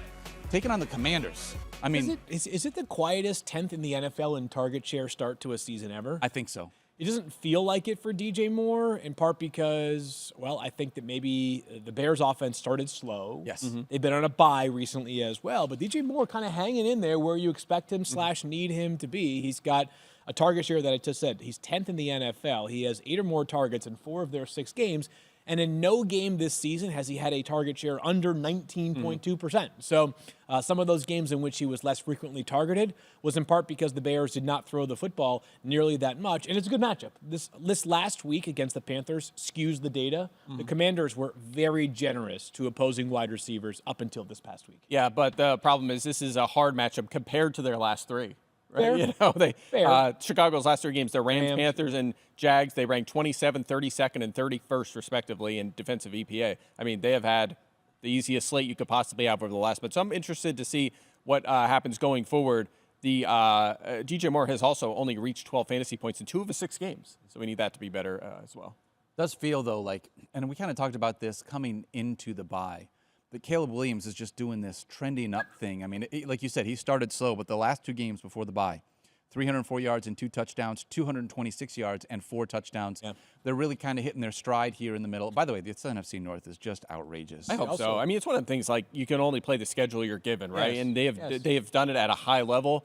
B: Taking on the Commanders. I mean,
D: Is it the quietest 10th in the NFL in target share start to a season ever?
B: I think so.
D: It doesn't feel like it for DJ Moore, in part because, well, I think that maybe the Bears' offense started slow.
B: Yes.
D: They've been on a bye recently as well, but DJ Moore kind of hanging in there where you expect him / need him to be. He's got a target share that I just said. He's 10th in the NFL. He has 8 or more targets in 4 of their 6 games. And in no game this season has he had a target share under 19.2%. So some of those games in which he was less frequently targeted was in part because the Bears did not throw the football nearly that much. And it's a good matchup. This last week against the Panthers skews the data. The Commanders were very generous to opposing wide receivers up until this past week.
C: Yeah, but the problem is this is a hard matchup compared to their last 3. Right?
D: Fair. Fair.
C: Chicago's last 3 games, the Rams,
D: Rams.
C: Panthers, and Jags, they ranked 27th, 32nd, and 31st, respectively, in defensive EPA. I mean, they have had the easiest slate you could possibly have over the last. But so I'm interested to see what happens going forward. The DJ Moore has also only reached 12 fantasy points in 2 of his 6 games, so we need that to be better as well.
B: Does feel, though, like, and we kind of talked about this coming into the bye, that Caleb Williams is just doing this trending up thing. I mean, like you said, he started slow, but the last 2 games before the bye, 304 yards and 2 touchdowns, 226 yards and 4 touchdowns.
D: Yeah.
B: They're really kind of hitting their stride here in the middle. By the way, the NFC North is just outrageous.
C: I hope so. I mean, it's one of the things, like, you can only play the schedule you're given, right?
D: Yes.
C: And they have done it at a high level,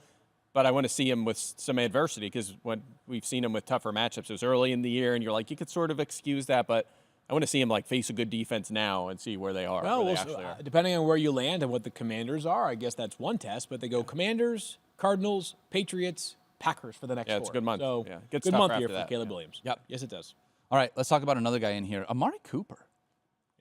C: but I want to see him with some adversity because when we've seen him with tougher matchups, it was early in the year, and you're like, you could sort of excuse that, but I want to see him like face a good defense now and see where they are.
D: Well,
C: where they actually are.
D: depending on where you land and what the Commanders are, I guess that's one test. But they go Commanders, Cardinals, Patriots, Packers for the next 4.
C: Yeah, it's a good month.
D: So
C: Yeah, good
D: good
C: stuff
D: month
C: after
D: here for
C: that.
D: Caleb
C: Yeah.
D: Williams.
B: Yep.
D: Yes, it does.
B: All right, let's talk about another guy in here, Amari Cooper.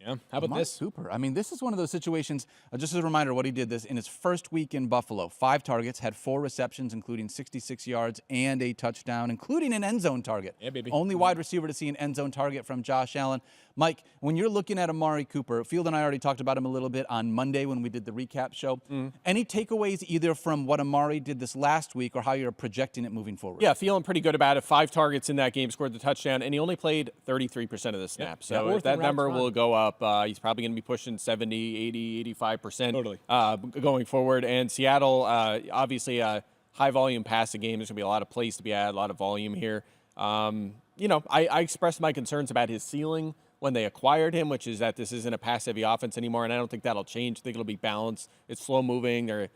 D: Yeah. How about
B: Amari
D: this?
B: Cooper. I mean, this is one of those situations, just as a reminder what he did this in his first week in Buffalo. 5 targets, had 4 receptions, including 66 yards and a touchdown, including an end zone target.
D: Yeah, baby.
B: Only wide receiver to see an end zone target from Josh Allen. Mike, when you're looking at Amari Cooper, Field and I already talked about him a little bit on Monday when we did the recap show. Any takeaways either from what Amari did this last week or how you're projecting it moving forward?
C: Yeah, feeling pretty good about it. 5 targets in that game, scored the touchdown, and he only played 33% of the snaps. So
D: Fourth
C: if that
D: in
C: number
D: routes
C: will
D: run.
C: go up, he's probably going to be pushing 70, 80, 85%
D: Totally.
C: going forward. And Seattle, obviously a high-volume passing game. There's going to be a lot of plays to be had, a lot of volume here. I expressed my concerns about his ceiling when they acquired him, which is that this isn't a pass-heavy offense anymore, and I don't think that'll change. I think it'll be balanced. It's slow-moving. They're,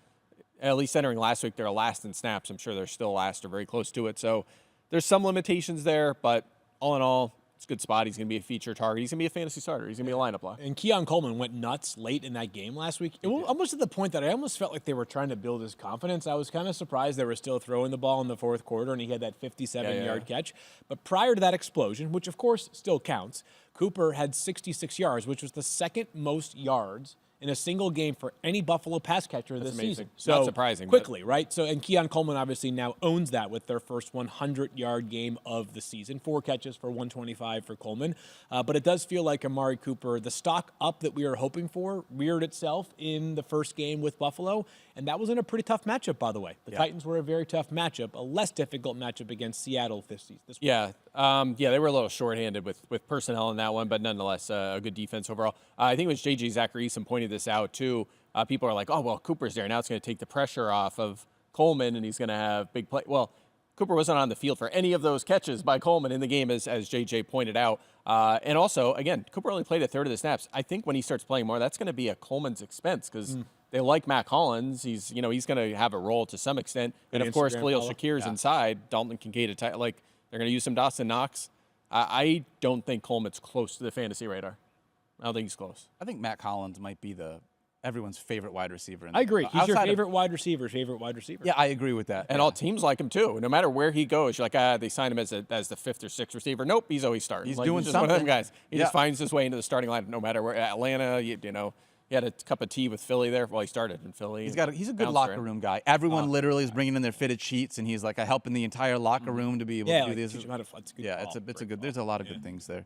C: at least entering last week, they're last in snaps. I'm sure they're still last or very close to it. So there's some limitations there, but all in all, It's a good spot. He's going to be a feature target. He's going to be a fantasy starter. He's going to be a lineup lock.
D: And Keon Coleman went nuts late in that game last week. It was almost to the point that I almost felt like they were trying to build his confidence. I was kind of surprised they were still throwing the ball in the fourth quarter, and he had that 57-yard catch. But prior to that explosion, which of course still counts, Cooper had 66 yards, which was the second most yards in a single game for any Buffalo pass catcher this season. So
C: not surprising.
D: Quickly, right? So, and Keon Coleman obviously now owns that with their first 100-yard game of the season. 4 catches for 125 for Coleman. But it does feel like Amari Cooper, the stock up that we were hoping for, reared itself in the first game with Buffalo. And that was in a pretty tough matchup, by the way. The Titans were a very tough matchup, a less difficult matchup against Seattle this week.
C: Yeah, they were a little shorthanded with personnel in that one, but nonetheless, a good defense overall. I think it was J.J. Zacharyson pointed this out, too. People are like, oh, well, Cooper's there. Now it's going to take the pressure off of Coleman, and he's going to have big play. Well, Cooper wasn't on the field for any of those catches by Coleman in the game, as J.J. pointed out. And also, again, Cooper only played a third of the snaps. I think when he starts playing more, that's going to be at Coleman's expense because they like Matt Collins. He's going to have a role to some extent. And, of course, Khalil Shakir's inside. Dalton Kincaid, they're going to use some Dawson Knox. I don't think Coleman's close to the fantasy radar. I don't think he's close.
B: I think Matt Collins might be everyone's favorite wide receiver.
D: I agree. He's your favorite wide receiver.
B: Yeah, I agree with that.
C: And all teams like him, too. No matter where he goes, you're like, they signed him as the 5th or 6th receiver. Nope, he's always starting.
B: He's doing
C: just
B: something.
C: One of them guys. He just finds his way into the starting line no matter where. Atlanta, he had a cup of tea with Philly there. Well, he started in Philly.
B: He's a good locker room guy. Everyone literally is bringing in their fitted sheets, and he's like helping the entire locker room to be able to do this. It's a good. There's a lot of good things there.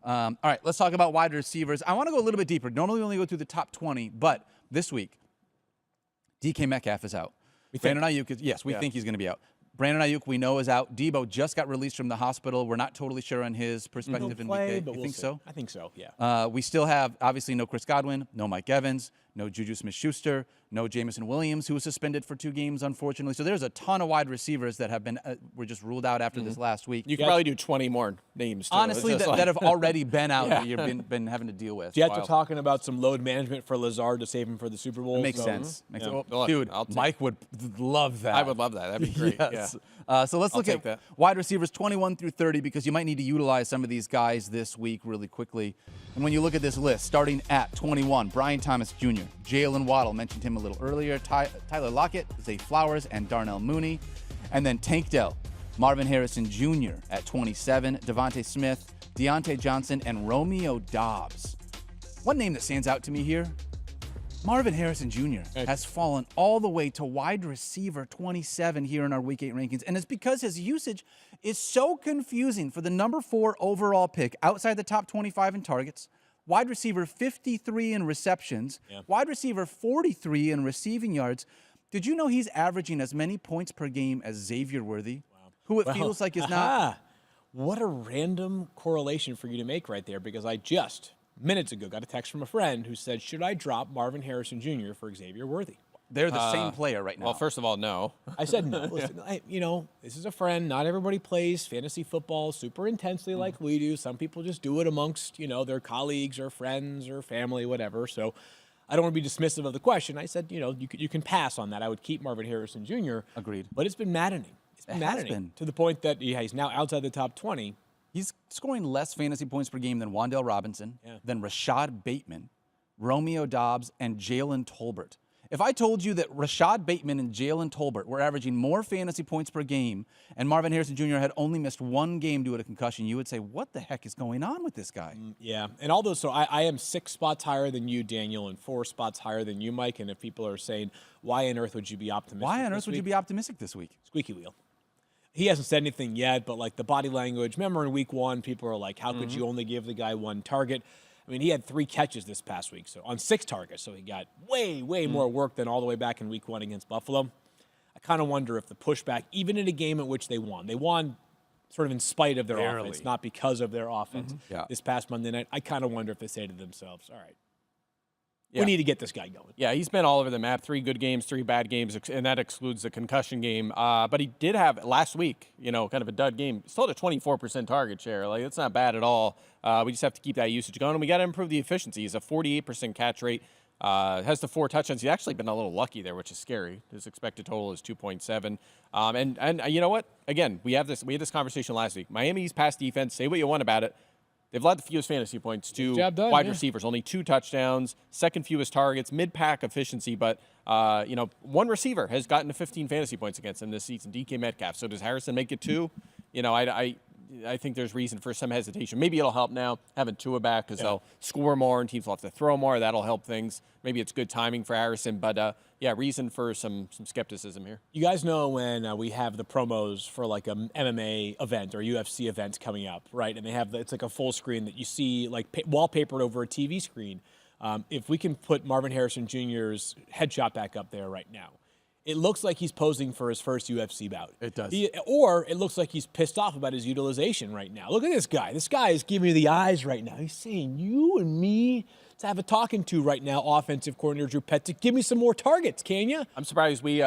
B: All right, let's talk about wide receivers. I want to go a little bit deeper. Normally, we only go through the top 20, but this week, DK Metcalf is out. Brandon Ayuk we think he's going to be out. Brandon Ayuk, we know, is out. Debo just got released from the hospital. We're not totally sure on his perspective in week 8.
D: But
B: you think so?
D: I think so, yeah.
B: We still have, obviously, no Chris Godwin, no Mike Evans, no Juju Smith-Schuster, no Jamison Williams, who was suspended for 2 games, unfortunately. So there's a ton of wide receivers that have been were just ruled out after this last week.
C: You could probably do 20 more names, too.
B: Honestly, that have already been out that you've been having to deal with.
D: Jets are talking about some load management for Lazard to save him for the Super Bowl.
B: Makes sense. Dude, Mike would love that.
C: I would love that. That'd be great.
B: Yes. So let's look at wide receivers 21 through 30 because you might need to utilize some of these guys this week really quickly. And when you look at this list, starting at 21, Brian Thomas Jr., Jalen Waddle, mentioned him a little earlier, Tyler Lockett, Zay Flowers, and Darnell Mooney. And then Tank Dell, Marvin Harrison Jr. at 27, Devontae Smith, Deontay Johnson, and Romeo Dobbs. One name that stands out to me here, Marvin Harrison Jr. has fallen all the way to wide receiver 27 here in our Week 8 rankings, and it's because his usage is so confusing for the number 4 overall pick outside the top 25 in targets, wide receiver 53 in receptions, wide receiver 43 in receiving yards. Did you know he's averaging as many points per game as Xavier Worthy, who it feels like is not?
D: What a random correlation for you to make right there, because I just minutes ago got a text from a friend who said, should I drop Marvin Harrison Jr. for Xavier Worthy?
B: They're the same player right now.
C: Well, first of all, no.
D: I said no. Listen, this is a friend. Not everybody plays fantasy football super intensely like we do. Some people just do it amongst, their colleagues or friends or family, whatever. So I don't want to be dismissive of the question. I said, you can pass on that. I would keep Marvin Harrison Jr.
B: Agreed.
D: But it's been maddening. It's been maddening to the point that he's now outside the top 20.
B: He's scoring less fantasy points per game than Wan'Dale Robinson, than Rashad Bateman, Romeo Dobbs, and Jalen Tolbert. If I told you that Rashad Bateman and Jalen Tolbert were averaging more fantasy points per game and Marvin Harrison Jr. had only missed 1 game due to a concussion, you would say, what the heck is going on with this guy?
D: Yeah, and although, so I am 6 spots higher than you, Daniel, and 4 spots higher than you, Mike, and if people are saying, why on earth would you be optimistic
B: Why on earth would you be optimistic this week?
D: Squeaky wheel. He hasn't said anything yet, but like the body language, remember in week 1, people are like, how could you only give the guy 1 target? I mean, he had 3 catches this past week, so on 6 targets, so he got way more work than all the way back in week 1 against Buffalo. I kind of wonder if the pushback, even in a game in which they won sort of in spite of their offense, not because of their offense this past Monday night. I kind of wonder if they say to themselves, all right, we need to get this guy going.
C: Yeah, he's been all over the map. 3 good games, 3 bad games, and that excludes the concussion game. But he did have last week, kind of a dud game. Still had a 24% target share. Like, that's not bad at all. We just have to keep that usage going, and we got to improve the efficiency. He's a 48% catch rate. Has the 4 touchdowns. He's actually been a little lucky there, which is scary. His expected total is 2.7. And you know what? Again, we had this conversation last week. Miami's pass defense, say what you want about it. They've allowed the fewest fantasy points to
D: Job done,
C: wide
D: yeah.
C: receivers, only 2 touchdowns, second fewest targets, mid-pack efficiency, but one receiver has gotten to 15 fantasy points against them this season, DK Metcalf. So does Harrison make it 2? I think there's reason for some hesitation. Maybe it'll help now having Tua back because they'll score more and teams will have to throw more. That'll help things. Maybe it's good timing for Harrison, but reason for some skepticism here.
D: You guys know when we have the promos for like a MMA event or UFC event coming up, right? And they have it's like a full screen that you see like wallpapered over a TV screen. If we can put Marvin Harrison Jr.'s headshot back up there right now, it looks like he's posing for his first UFC bout.
B: It does.
D: Or it looks like he's pissed off about his utilization right now. Look at this guy. This guy is giving me the eyes right now. He's saying, you and me to have a talking to right now, offensive coordinator Drew Petzing. Give me some more targets, can you?
C: I'm surprised we're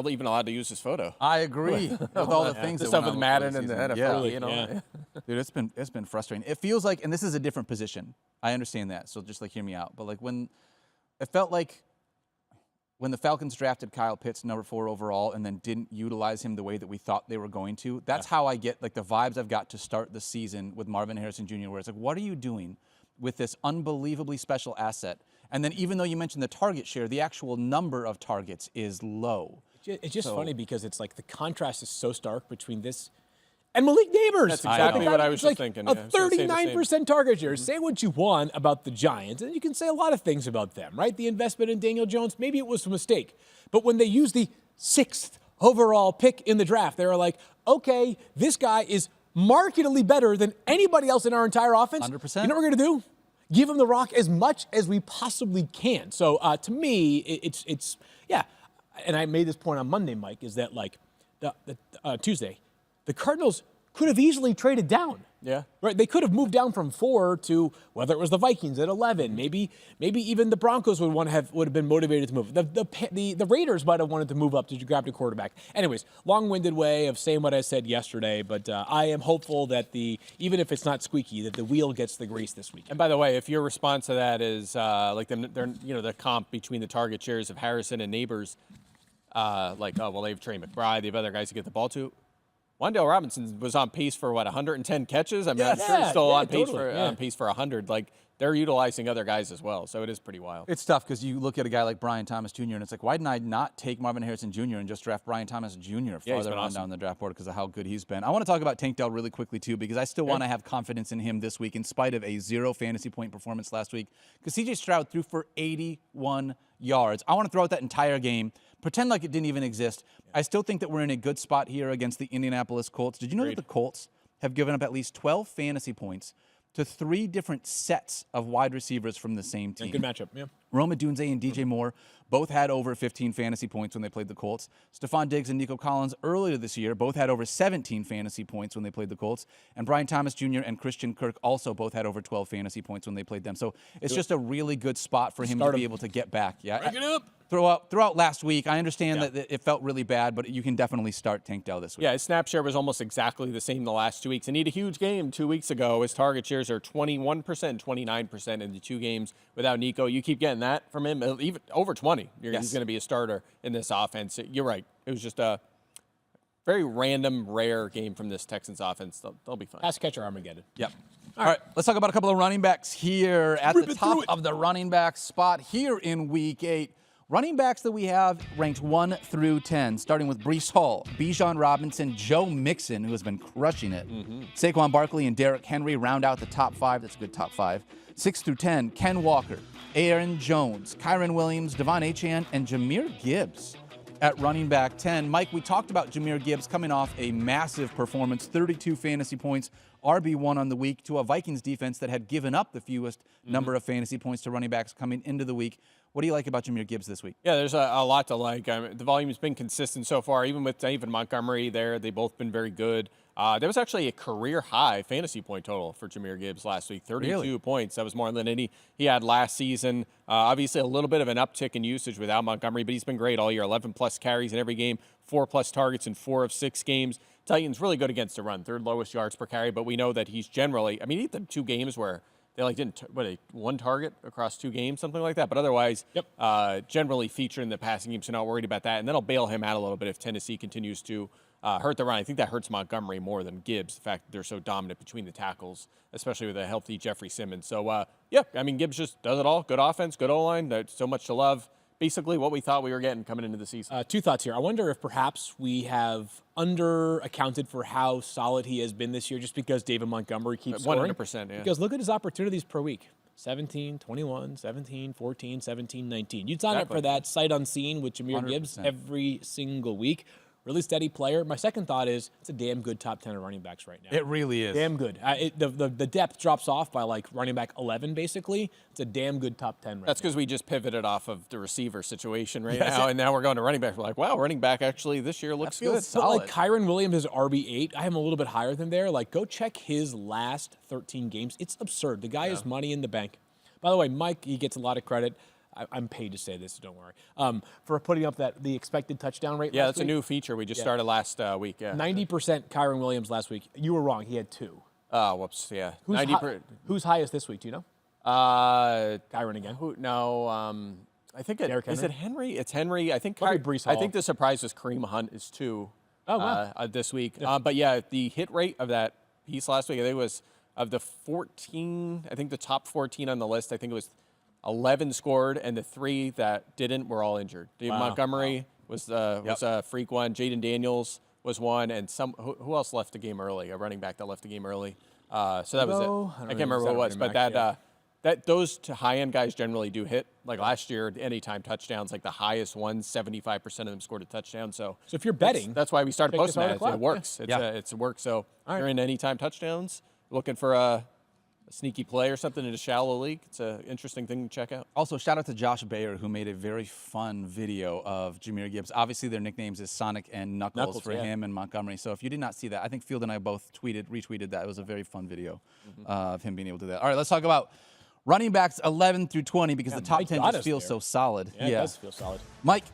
C: even allowed to use his photo.
B: I agree with all the things
C: The
B: that
C: stuff
B: went
C: with
B: on
C: Madden and the
B: season.
C: NFL.
B: Dude, it's been frustrating. It feels like, and this is a different position. I understand that, so just like hear me out. But like when it felt like when the Falcons drafted Kyle Pitts number 4 overall and then didn't utilize him the way that we thought they were going to, that's how I get like the vibes I've got to start the season with Marvin Harrison Jr., where it's like, what are you doing with this unbelievably special asset? And then even though you mentioned the target share, the actual number of targets is low.
D: It's just funny because it's like the contrast is so stark between this and Malik Neighbors.
C: That's exactly what I was
D: It's like
C: just thinking.
D: A
C: Yeah, I was gonna say the same.
D: 39% target share. Say what you want about the Giants, and you can say a lot of things about them, right? The investment in Daniel Jones, maybe it was a mistake. But when they used the 6th overall pick in the draft, they were like, okay, this guy is markedly better than anybody else in our entire offense.
B: 100%.
D: You know what we're going to do? Give him the rock as much as we possibly can. So to me, it's and I made this point on Monday, Mike, is that like Tuesday, the Cardinals could have easily traded down.
C: Yeah.
D: Right. They could have moved down from 4 to whether it was the Vikings at 11. Maybe even the Broncos would have been motivated to move. The Raiders might have wanted to move up to grab the quarterback. Anyways, long-winded way of saying what I said yesterday, but I am hopeful that even if it's not squeaky, that the wheel gets the grease this week.
C: And by the way, if your response to that is the comp between the target shares of Harrison and Neighbors, they have Trey McBride, they have other guys to get the ball to. Wan'Dale Robinson was on pace for 110 catches. I mean, I'm sure he's still on pace for 100. Like they're utilizing other guys as well, so it is pretty wild.
B: It's tough because you look at a guy like Brian Thomas Jr. and it's like, why didn't I not take Marvin Harrison Jr. and just draft Brian Thomas Jr. farther on down the draft board because of how good he's been? I want to talk about Tank Dell really quickly too because I still want to have confidence in him this week in spite of a 0 fantasy point performance last week because C.J. Stroud threw for 81 yards. I want to throw out that entire game. Pretend like it didn't even exist. I still think that we're in a good spot here against the Indianapolis Colts. Did you know that the Colts have given up at least 12 fantasy points to 3 different sets of wide receivers from the same team?
D: Good matchup, yeah.
B: Rome Odunze and DJ Moore both had over 15 fantasy points when they played the Colts. Stephon Diggs and Nico Collins earlier this year both had over 17 fantasy points when they played the Colts. And Brian Thomas Jr. and Christian Kirk also both had over 12 fantasy points when they played them. So it's just a really good spot for him to be able to get back. Yeah.
D: Break it up.
B: Throughout last week, I understand that it felt really bad, but you can definitely start Tank Dell this week.
C: Yeah, his snap share was almost exactly the same the last 2 weeks. And he had a huge game 2 weeks ago. His target shares are 21%, 29% in the 2 games without Nico. You keep getting that from him, even over 20. He's going to be a starter in this offense. You're right. It was just a very random, rare game from this Texans offense. They'll be fine.
D: Pass catcher Armageddon.
B: Yep. All right, let's talk about a couple of running backs here at the top of the running back spot here in Week 8. Running backs that we have ranked 1 through 10, starting with Breece Hall, Bijan Robinson, Joe Mixon, who has been crushing it. Saquon Barkley and Derrick Henry round out the top 5. That's a good top 5. 6 through 10, Ken Walker, Aaron Jones, Kyron Williams, Devon Achane, and Jahmyr Gibbs at running back 10. Mike, we talked about Jahmyr Gibbs coming off a massive performance, 32 fantasy points, RB1 on the week, to a Vikings defense that had given up the fewest number of fantasy points to running backs coming into the week. What do you like about Jahmyr Gibbs this week?
C: Yeah, there's a lot to like. The volume's been consistent so far, even with David Montgomery there. They've both been very good. There was actually a career-high fantasy point total for Jahmyr Gibbs last week, 32 points. That was more than any he had last season. Obviously, a little bit of an uptick in usage without Montgomery, but he's been great all year. 11-plus carries in every game, 4-plus targets in 4 of 6 games. Titans really good against the run, 3rd lowest yards per carry, but we know that he's generally, he had 2 games where they didn't, 1 target across 2 games, something like that. But otherwise, generally featured in the passing game, so not worried about that. And then I'll bail him out a little bit if Tennessee continues to hurt the run. I think that hurts Montgomery more than Gibbs, the fact that they're so dominant between the tackles, especially with a healthy Jeffrey Simmons. So, yeah, I mean, Gibbs just does it all. Good offense, good O-line. There's so much to love. Basically what we thought we were getting coming into the season.
D: Two thoughts here. I wonder if perhaps we have under-accounted for how solid he has been this year just because David Montgomery keeps scoring.
C: 100%, yeah.
D: Because look at his opportunities per week. 17, 21, 17, 14, 17, 19. You'd sign up for that sight unseen with Jahmyr Gibbs every single week. Really steady player. My second thought is it's a damn good top 10 of running backs right now.
B: It really is.
D: Damn good. The depth drops off by like running back 11, basically. It's a damn good top 10 right
C: That's because we just pivoted off of the receiver situation now, and now we're going to running back. We're like, wow, running back actually this year looks good.
D: But like Kyron Williams is RB8. I am a little bit higher than there. Like, go check his last 13 games. It's absurd. The guy is money in the bank. By the way, Mike, he gets a lot of credit. I'm paid to say this, so don't worry. For putting up the expected touchdown rate.
C: Yeah, that's a new feature we just started last week. Yeah,
D: 90% Kyron Williams last week. You were wrong. He had 2.
C: Oh, whoops. Yeah,
D: who's highest this week? Do you know? Kyron again.
C: I think is it Henry? It's Henry. I think
D: Brees Hall.
C: I think the surprise is Kareem Hunt is 2.
D: Oh wow.
C: This week. Yeah. But yeah, the hit rate of that piece last week, I think it was of the 14. I think the top 14 on the list. I think it was 11 scored, and the 3 that didn't were all injured. David Montgomery was a freak one. Jaden Daniels was one, and who else left the game early? A running back that left the game early. So that was it. I can't remember who it was, but that those high-end guys generally do hit. Like last year, anytime touchdowns, like the highest ones, 75% of them scored a touchdown. So
D: if you're betting,
C: that's why we started posting that. It works.
D: Yeah.
C: It's a work. So if you're in anytime touchdowns, looking for a sneaky play or something in a shallow league, it's an interesting thing to check out.
B: Also, shout out to Josh Bayer, who made a very fun video of Jahmyr Gibbs. Obviously, their nicknames is Sonic and Knuckles for him and Montgomery. So if you did not see that, I think Field and I both retweeted that. It was a very fun video of him being able to do that. All right, let's talk about running backs 11 through 20 because the top 10 just feels so solid.
D: Yeah, it does feel solid.
B: Mike,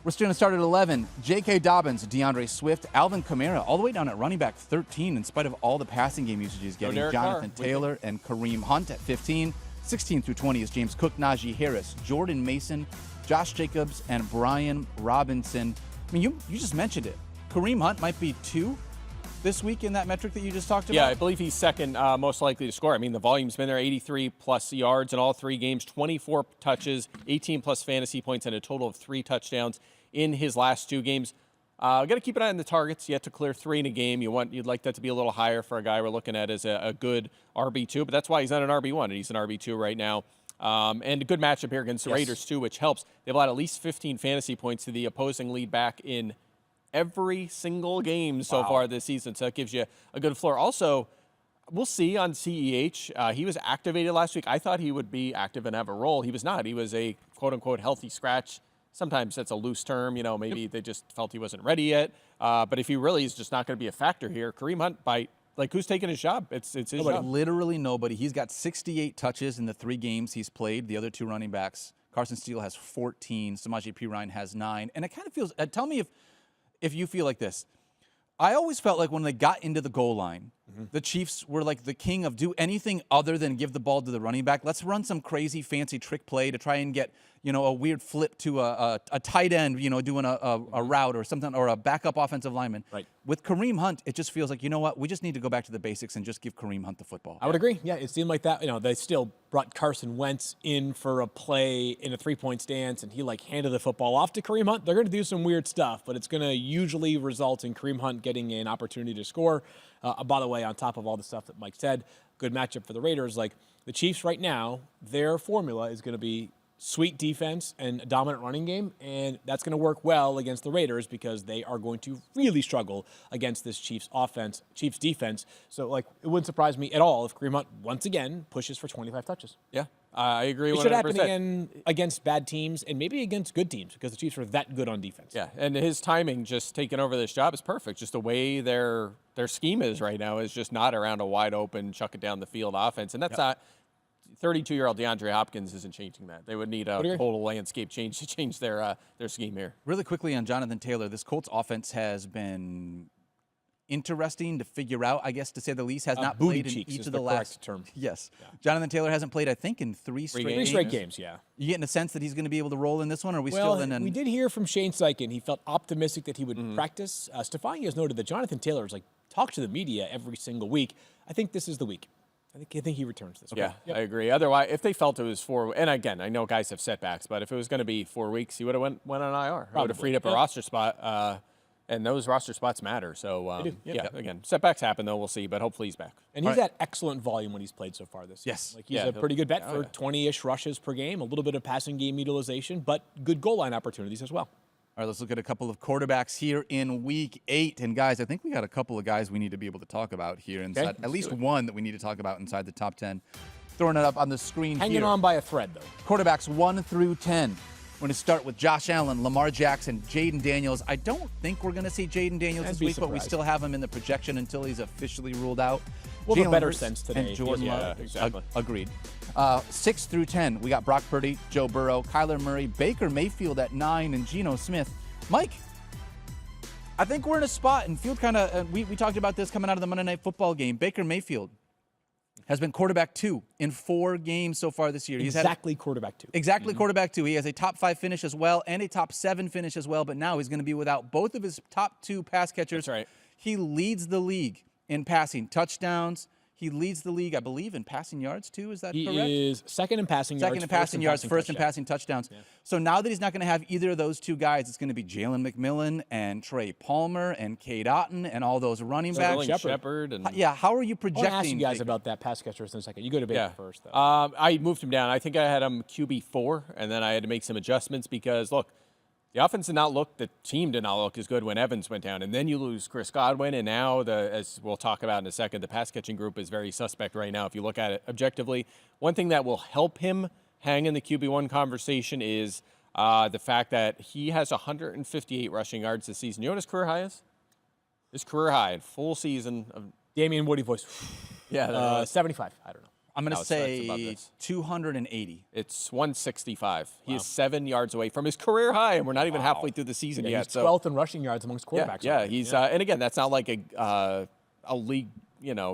B: we're going to start at 11. J.K. Dobbins, DeAndre Swift, Alvin Kamara, all the way down at running back 13 in spite of all the passing game usage he's getting. Jonathan Taylor and Kareem Hunt at 15. 16 through 20 is James Cook, Najee Harris, Jordan Mason, Josh Jacobs, and Brian Robinson. I mean, you just mentioned it. Kareem Hunt might be 2 this week in that metric that you just talked about?
C: Yeah, I believe he's second most likely to score. I mean, the volume's been there, 83-plus yards in all 3 games, 24 touches, 18-plus fantasy points, and a total of 3 touchdowns in his last 2 games. Got to keep an eye on the targets. You have to clear 3 in a game. You'd like that to be a little higher for a guy we're looking at as a good RB2, but that's why he's not an RB1, and he's an RB2 right now. And a good matchup here against the Raiders, too, which helps. They've allowed at least 15 fantasy points to the opposing lead back in every single game so far this season, so that gives you a good floor. Also, we'll see on CEH. He was activated last week. I thought he would be active and have a role. He was not. He was a quote-unquote healthy scratch. Sometimes that's a loose term. Maybe they just felt he wasn't ready yet. But if he really is just not going to be a factor here, Kareem Hunt, who's taking his job? It's his job.
B: Literally nobody. He's got 68 touches in the 3 games he's played. The other 2 running backs, Carson Steele has 14. Samaje Perine has 9. And it kind of feels, tell me if you feel like this. I always felt like when they got into the goal line, the Chiefs were like the king of do anything other than give the ball to the running back. Let's run some crazy fancy trick play to try and get, a weird flip to a tight end, doing a route or something, or a backup offensive lineman.
D: Right.
B: With Kareem Hunt, it just feels like, you know what, we just need to go back to the basics and just give Kareem Hunt the football.
D: I would agree. Yeah, it seemed like that. They still brought Carson Wentz in for a play in a 3-point stance, and he handed the football off to Kareem Hunt. They're going to do some weird stuff, but it's going to usually result in Kareem Hunt getting an opportunity to score. By the way, on top of all the stuff that Mike said, good matchup for the Raiders. The Chiefs right now, their formula is going to be sweet defense and a dominant running game, and that's going to work well against the Raiders because they are going to really struggle against this Chiefs defense. So, it wouldn't surprise me at all if Kareem Hunt once again pushes for 25 touches.
C: Yeah, I agree 100%.
D: It should happen again against bad teams and maybe against good teams because the Chiefs are that good on defense.
C: Yeah, and his timing just taking over this job is perfect. Just the way their scheme is right now is just not around a wide open, chuck it down the field offense, and that's not. 32-year-old DeAndre Hopkins isn't changing that. They would need a total landscape change to change their scheme here.
B: Really quickly on Jonathan Taylor, this Colts offense has been interesting to figure out, I guess, to say the least. Has not
D: booty
B: played in
D: cheeks
B: each
D: is
B: of
D: the
B: the
D: correct
B: last
D: term.
B: Yes. Jonathan Taylor hasn't played, I think, in three straight
C: games.
D: Three straight games, yeah.
B: You getting a sense that he's going to be able to roll in this one, or are we
D: Well,
B: still in an...
D: we did hear from Shane Steichen. He felt optimistic that he would practice. Stephania has noted that Jonathan Taylor is talks to the media every single week. I think this is the week. I think he returns this week.
C: Yeah,
D: Yep.
C: I agree. Otherwise, if they felt it was 4, and again, I know guys have setbacks, but if it was going to be 4 weeks, he would have went on IR. Would have freed up a roster spot, and those roster spots matter. So, again, setbacks happen, though. We'll see, but hopefully he's back.
D: And he's had excellent volume when he's played so far this
B: Yes.
D: year. He's a pretty good bet for
C: yeah.
D: 20-ish rushes per game, a little bit of passing game utilization, but good goal line opportunities as well.
B: All right, let's look at a couple of quarterbacks here in Week 8. And, guys, I think we got a couple of guys we need to be able to talk about here inside.
D: let's
B: At least
D: do it.
B: one that we need to talk about inside the top 10. Throwing it up on the screen
D: Hanging
B: here.
D: on by a thread, though.
B: Quarterbacks 1 through 10. We're going to start with Josh Allen, Lamar Jackson, Jaden Daniels. I don't think we're going to see Jaden Daniels
D: I'd
B: this
D: be
B: week, but we
D: surprised.
B: still have him in the projection until he's officially ruled out.
D: We'll have a
B: Jalen
D: better
B: Hurts
D: sense today.
B: And Jordan
D: Yeah,
B: Love.
C: exactly.
B: Agreed. 6 through 10, we got Brock Purdy, Joe Burrow, Kyler Murray, Baker Mayfield at 9, and Geno Smith. Mike, I think we're in a spot, and Field kind of, we talked about this coming out of the Monday Night Football game. Baker Mayfield has been quarterback 2 in 4 games so far this year. He's had
D: Exactly quarterback, too.
B: Exactly, quarterback 2. He has a top 5 finish as well and a top 7 finish as well, but now he's going to be without both of his top 2 pass catchers.
C: That's right.
B: He leads the league in passing touchdowns. He leads the league, I believe, in passing yards too. Is that
D: He
B: correct?
D: is second in passing yards.
B: Second in passing yards, first in
D: touchdowns.
B: passing touchdowns. So now that he's not going to have either of those 2 guys, it's going to be Jalen McMillan and Trey Palmer and Cade Otton and all those running backs.
C: Shepard. And
B: Yeah, how are you
D: I
B: projecting?
D: want to ask you guys
B: Baker?
D: about that pass catcher in a second. You go to Baker first, though.
C: I moved him down. I think I had him QB4, and then I had to make some adjustments because, look, the offense did not look, the team did not look as good when Evans went down. And then you lose Chris Godwin, and now, as we'll talk about in a second, the pass-catching group is very suspect right now if you look at it objectively. One thing that will help him hang in the QB1 conversation is the fact that he has 158 rushing yards this season. You know what his career high is? His career high in full season of
D: Damian Woody voice. 75. I don't know.
B: I'm going to
C: No, it's above
B: say
C: this.
B: 280.
C: It's 165. He is 7 yards away from his career high, and we're not even halfway through the season yet.
D: He's 12th in rushing yards amongst
C: Yeah,
D: quarterbacks.
C: yeah,
D: already.
C: he's and again, that's not like a league,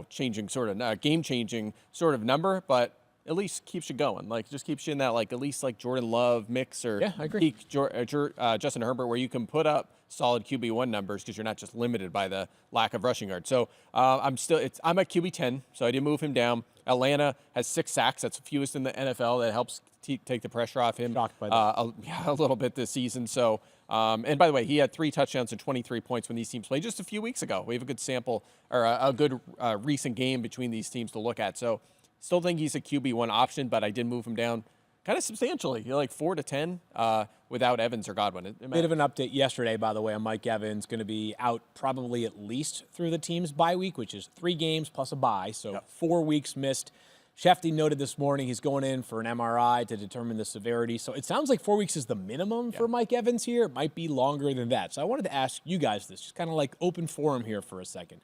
C: changing sort of game changing sort of number, but at least keeps you going. Like just keeps you in that at least Jordan Love mix or
D: Yeah, I agree.
C: peak Justin Herbert, where you can put up solid QB1 numbers because you're not just limited by the lack of rushing yards. So I'm at QB10, so I did move him down. Atlanta has 6 sacks. That's the fewest in the NFL. That helps take the pressure off him
D: Shocked by that.
C: a little bit this season. So, and by the way, he had 3 touchdowns and 23 points when these teams played just a few weeks ago. We have a good sample or a good recent game between these teams to look at. So, still think he's a QB1 option, but I did move him down kind of substantially. You're 4 to 10 without Evans or Godwin.
D: Bit of an update yesterday, by the way, on Mike Evans. Going to be out probably at least through the team's bye week, which is 3 games plus a bye, so 4 weeks missed. Shefty noted this morning he's going in for an MRI to determine the severity. So it sounds like 4 weeks is the minimum for Mike Evans here. It might be longer than that. So I wanted to ask you guys this, just kind of open forum here for a second.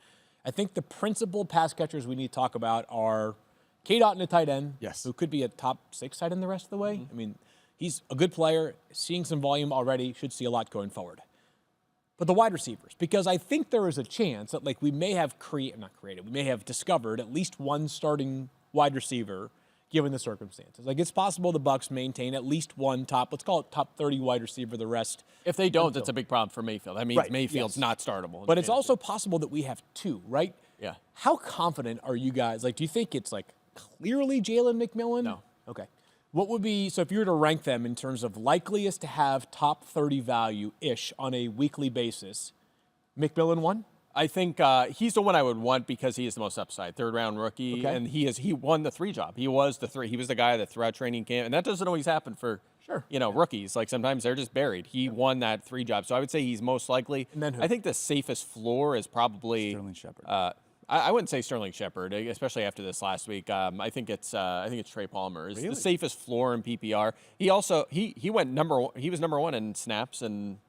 D: I think the principal pass catchers we need to talk about are Cade Otton, a tight end, who could be a top 6 tight end the rest of the way. I mean, he's a good player, seeing some volume already, should see a lot going forward. But the wide receivers, because I think there is a chance that we may have we may have discovered at least one starting wide receiver given the circumstances. It's possible the Bucs maintain at least one let's call it top 30 wide receiver, the rest.
C: If they don't, that's a big problem for Mayfield. That means
D: Right,
C: Mayfield's
D: yes.
C: not startable.
D: But it's also possible that we have 2, right?
C: Yeah.
D: How confident are you guys? Do you think it's clearly Jalen McMillan?
C: No.
D: Okay. What would be, so if you were to rank them in terms of likeliest to have top 30 value-ish on a weekly basis, McMillan 1?
C: I think he's the one I would want because he is the most upside. 3rd-round rookie,
D: Okay.
C: and he won the 3 job. He was the 3. He was the guy that throughout training camp, and that doesn't always happen for rookies. Sometimes they're just buried. He won that 3 job, so I would say he's most likely.
D: And then who?
C: I think the safest floor is probably
B: Sterling Shepard.
C: I wouldn't say Sterling Shepard, especially after this last week. I think it's Trey Palmer is the safest floor in PPR. He also he went he was number 1 in snaps and.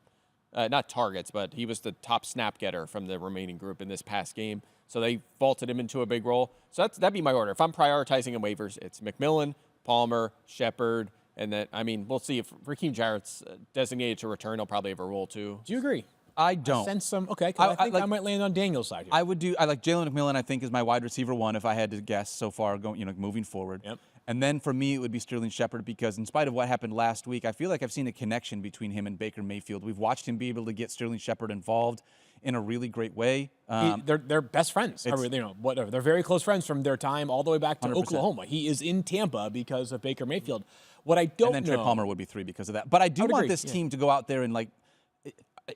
C: Not targets, but he was the top snap getter from the remaining group in this past game. So they vaulted him into a big role. So that'd be my order. If I'm prioritizing in waivers, it's McMillan, Palmer, Shepard, and then, we'll see if Raheem Jarrett's designated to return. He'll probably have a role too.
D: Do you agree?
B: I don't.
D: sense some. Okay, 'cause I think I
B: like-
D: might land on Daniel's side here.
B: I like Jalen McMillan. I think is my wide receiver one if I had to guess so far, moving forward.
D: Yep.
B: And then for me, it would be Sterling Shepard because in spite of what happened last week, I feel like I've seen a connection between him and Baker Mayfield. We've watched him be able to get Sterling Shepard involved in a really great way.
D: They're best friends. Whatever. They're very close friends from their time all the way back to
B: 100%.
D: Oklahoma. He is in Tampa because of Baker Mayfield. What I don't
B: and then Trey
D: know.
B: Palmer would be 3 because of that. But I do
D: would
B: want
D: agree,
B: this team to go out there and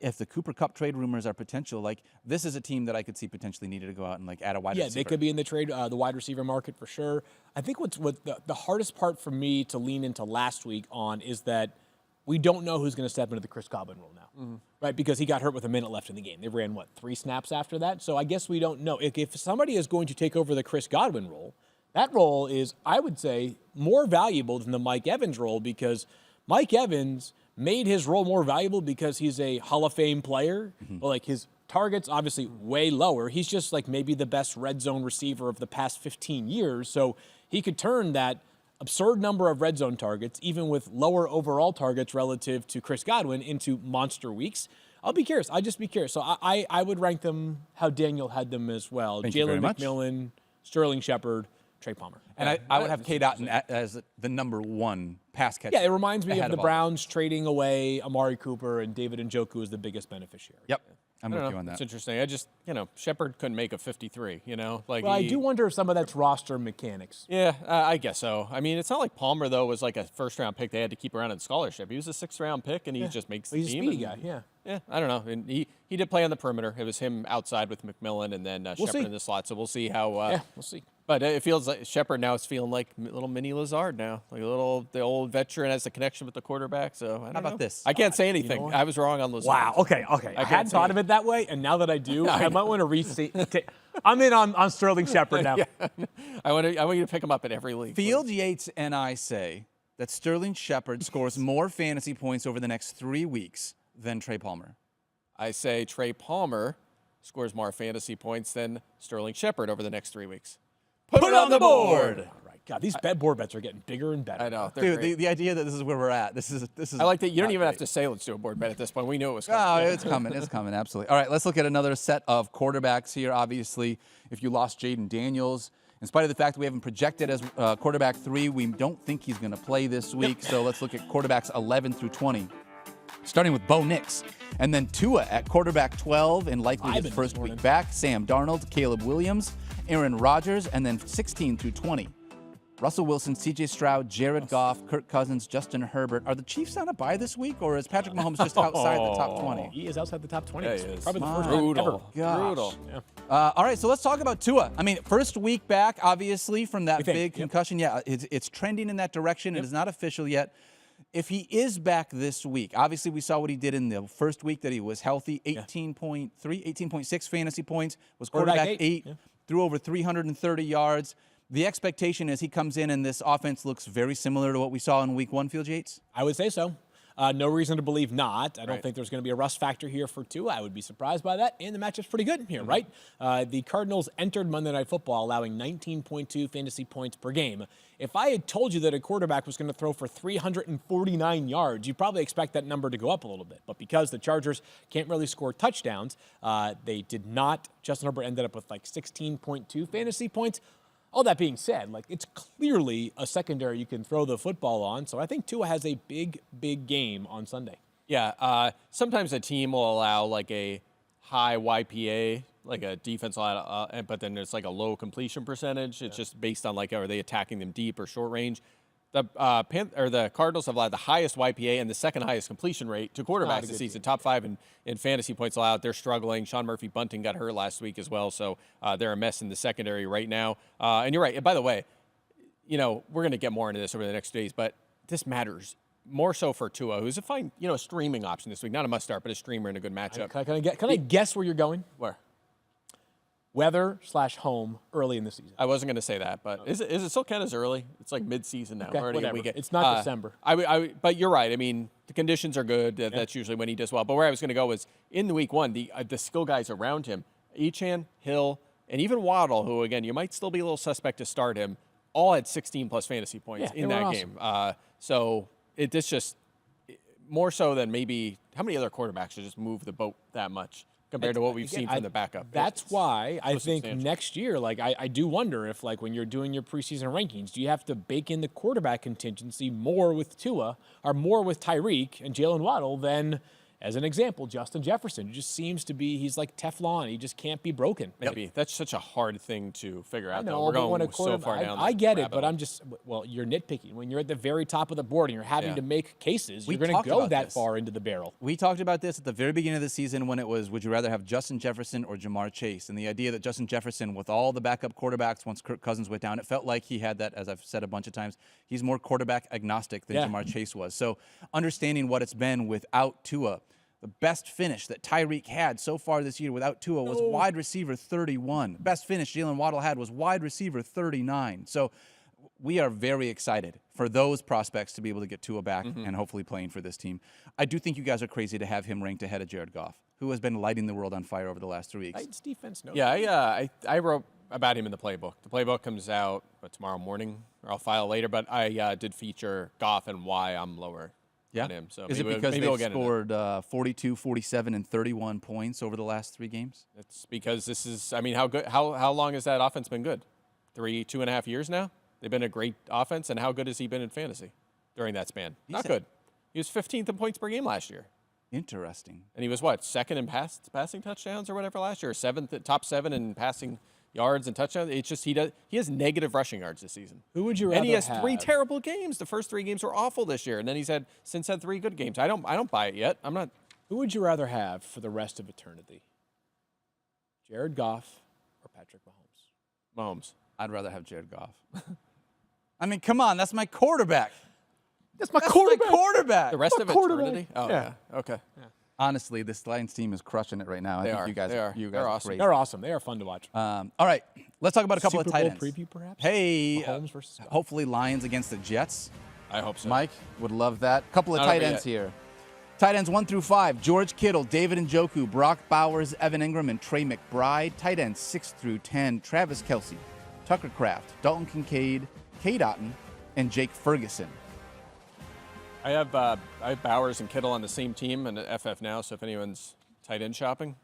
B: if the Cooper Kupp trade rumors are potential, this is a team that I could see potentially needed to go out and add a wide receiver.
D: Yeah, they could be in the trade, the wide receiver market for sure. I think what the hardest part for me to lean into last week on is that we don't know who's going to step into the Chris Godwin role now, right? Because he got hurt with a minute left in the game. They ran, 3 snaps after that? So I guess we don't know. If somebody is going to take over the Chris Godwin role, that role is, I would say, more valuable than the Mike Evans role because Mike Evans made his role more valuable because he's a Hall of Fame player, but his targets obviously way lower. He's just maybe the best red zone receiver of the past 15 years. So he could turn that absurd number of red zone targets, even with lower overall targets relative to Chris Godwin, into monster weeks. I'll be curious. I'd just be curious. So I would rank them how Daniel had them as well.
B: Thank you very
D: Jalen
B: much.
D: McMillan, Sterling Shepard, Trey Palmer.
B: And I would have K-Dot as the number 1 pass catcher.
D: Yeah, it reminds me of the
B: all.
D: Browns trading away Amari Cooper, and David Njoku is the biggest beneficiary.
B: Yep. I'm
C: I
B: with
C: don't
B: you
C: know.
B: on that.
C: It's interesting. I just, Shepard couldn't make a 53,
D: Well, I do wonder if some of that's roster mechanics.
C: Yeah, I guess so. I mean, it's not like Palmer, though, was a first-round pick they had to keep around in scholarship. He was a 6th-round pick, and he just makes the
D: He's a
C: team.
D: speedy guy, yeah.
C: Yeah, I don't know. And he did play on the perimeter. It was him outside with McMillan and then Shepard
D: see.
C: in the slot. So we'll see how.
D: Yeah, we'll see.
C: But it feels like Shepard now is feeling like little mini Lazard now, the old veteran has the connection with the quarterback. So I don't
B: How about
C: know.
B: this?
C: I can't say anything.
D: what?
C: I was wrong on Lazard.
D: Wow. Okay. I hadn't thought of it that way, and now that I do, I might want to restate. I'm in on Sterling Shepard now.
C: I want you to pick him up in every league.
B: Field Yates and I say that Sterling Shepard scores more fantasy points over the next 3 weeks than Trey Palmer.
C: I say Trey Palmer scores more fantasy points than Sterling Shepard over the next 3 weeks.
B: Put it on the board.
D: All right. God, these board bets are getting bigger and better.
C: I know. They're
B: Dude,
C: great.
B: the idea that this is where we're at. This is.
C: I like that you don't
B: not
C: even have
B: great.
C: to say let's do a board bet at this point. We knew it was
B: Oh,
C: coming.
B: it's coming. It's coming. Absolutely. All right, let's look at another set of quarterbacks here. Obviously, if you lost Jaden Daniels, in spite of the fact that we haven't projected as quarterback 3, we don't think he's going to play this week. So let's look at quarterbacks 11 through 20. Starting with Bo Nix, and then Tua at quarterback 12 and likely his first week back. Sam Darnold, Caleb Williams, Aaron Rodgers, and then 16 through 20. Russell Wilson, C.J. Stroud, Jared Goff, Kirk Cousins, Justin Herbert. Are the Chiefs on a bye this week, or is Patrick Mahomes just outside the top 20?
D: He is outside the top 20.
C: Yeah, he is.
D: Probably the
B: My
D: first time ever.
C: Brutal.
B: Gosh.
C: Brutal.
D: Yeah.
B: All right, so let's talk about Tua. I mean, first week back, obviously, from that
D: think,
B: big concussion. Yeah, it's trending in that direction. It is not official yet. If he is back this week, obviously we saw what he did in the first week that he was healthy, 18.3, 18.6 fantasy points, was quarterback 8, threw over 330 yards. The expectation is he comes in and this offense looks very similar to what we saw in week 1, Field Yates?
D: I would say so. No reason to believe not. I don't think there's going to be a rust factor here for Tua. I would be surprised by that. And the matchup's pretty good here, right? The Cardinals entered Monday Night Football allowing 19.2 fantasy points per game. If I had told you that a quarterback was going to throw for 349 yards, you'd probably expect that number to go up a little bit. But because the Chargers can't really score touchdowns, they did not. Justin Herbert ended up with 16.2 fantasy points. All that being said, it's clearly a secondary you can throw the football on. So I think Tua has a big, big game on Sunday.
C: Yeah, sometimes a team will allow a high YPA, a defense, but then there's a low completion percentage. It's just based on are they attacking them deep or short range. The Cardinals have allowed the highest YPA and the second highest completion rate to quarterbacks this season. Top 5 in fantasy points allowed. They're struggling. Sean Murphy-Bunting got hurt last week as well, so they're a mess in the secondary right now. And you're right. And by the way, we're going to get more into this over the next days, but this matters more so for Tua, who's a fine, streaming option this week. Not a must start, but a streamer in a good matchup.
D: Can I guess where you're going?
C: Where?
D: Weather/home early in the season.
C: I wasn't going to say that, but is it still kind of as early? It's mid-season now.
D: Okay,
C: We're already a
D: whatever.
C: weekend.
D: It's not December.
C: But you're right. I mean, the conditions are good. That's usually when he does well. But where I was going to go was in the week 1, the skill guys around him, Echan, Hill, and even Waddle, who, again, you might still be a little suspect to start him, all had 16-plus fantasy points in that game. So this just more so than maybe how many other quarterbacks should just move the boat that much compared to what we've seen from the backup?
D: That's why I think
C: substantial.
D: next year, like I do wonder if, like, when you're doing your preseason rankings, do you have to bake in the quarterback contingency more with Tua or more with Tyreek and Jalen Waddle than, as an example, Justin Jefferson? It just seems to be, he's like Teflon. He just can't be broken.
C: Maybe. That's such a hard thing to figure out.
D: I know,
C: though. We're
D: but when a
C: going so far down.
D: I
C: this
D: get it,
C: rabbit
D: but
C: hole.
D: I'm just, well, you're nitpicking. When you're at the very top of the board and you're having
C: Yeah.
D: to make cases,
B: We
D: you're going
B: talked
D: to go
B: about
D: that
B: this.
D: far into the barrel.
B: We talked about this at the very beginning of the season when it was, would you rather have Justin Jefferson or Jamar Chase? And the idea that Justin Jefferson, with all the backup quarterbacks once Kirk Cousins went down, it felt like he had that, as I've said a bunch of times, he's more quarterback agnostic than
D: Yeah.
B: Jamar Chase was. So understanding what it's been without Tua, the best finish that Tyreek had so far this year without Tua was wide receiver 31. Best finish Jalen Waddle had was wide receiver 39. So we are very excited for those prospects to be able to get Tua back and hopefully playing for this team. I do think you guys are crazy to have him ranked ahead of Jared Goff, who has been lighting the world on fire over the last 3 weeks.
D: Titans defense, no.
C: Yeah, I wrote about him in the playbook. The playbook comes out tomorrow morning, or I'll file later. But I did feature Goff and why I'm lower on him. So
B: Is it
C: maybe
B: because
C: maybe we'll
B: they've
C: get into it.
B: scored 42, 47, and 31 points over the last 3 games?
C: It's because this is. I mean, how good? How long has that offense been good? 2.5 years now. They've been a great offense, and how good has he been in fantasy during that span? Not good. He was 15th in points per game last year.
B: Interesting.
C: And he was what, second in passing touchdowns or whatever last year, or top 7 in passing yards and touchdowns. It's just he has negative rushing yards this season.
D: Who would you
C: And he
D: rather
C: has 3
D: have?
C: terrible games. The first 3 games were awful this year, and then he's had 3 good games. I don't buy it yet. I'm not.
D: Who would you rather have for the rest of eternity? Jared Goff or Patrick Mahomes?
C: Mahomes.
B: I'd rather have Jared Goff. I mean, come on, that's my quarterback.
D: That's my
B: That's my quarterback.
C: The rest
D: My
C: of
D: quarterback.
C: eternity. Oh
D: Yeah.
C: yeah. Okay.
B: Honestly, this Lions team is crushing it right now. I
C: They
B: think
C: are.
B: you guys
C: They are.
B: You guys
C: They're
B: are
C: awesome.
B: crazy.
D: They're awesome. They are fun to watch.
B: All right, let's talk about a couple
D: Super
B: of tight
D: Bowl
B: ends.
D: preview, perhaps?
B: Hey,
D: Mahomes versus Goff.
B: hopefully Lions against the Jets.
C: I hope so.
B: Mike would love that. Couple of
C: Not
B: tight
C: over
B: ends
C: yet.
B: here. Tight ends 1 through 5, George Kittle, David Njoku, Brock Bowers, Evan Ingram, and Trey McBride. Tight ends 6 through 10, Travis Kelce, Tucker Kraft, Dalton Kincaid, Cade Otton, and Jake Ferguson.
C: I have Bowers and Kittle on the same team and at FF now. So if anyone's tight end shopping,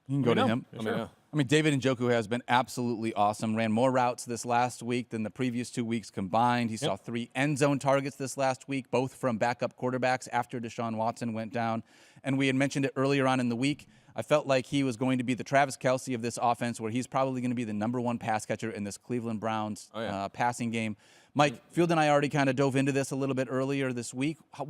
B: You can go to him.
C: let me know.
B: I mean, David Njoku has been absolutely awesome. Ran more routes this last week than the previous 2 weeks combined. He saw 3 end zone targets this last week, both from backup quarterbacks after Deshaun Watson went down. And we had mentioned it earlier on in the week. I felt like he was going to be the Travis Kelce of this offense, where he's probably going to be the #1 pass catcher in this Cleveland Browns passing game. Mike, Field and I already kind of dove into this a little bit earlier this week. How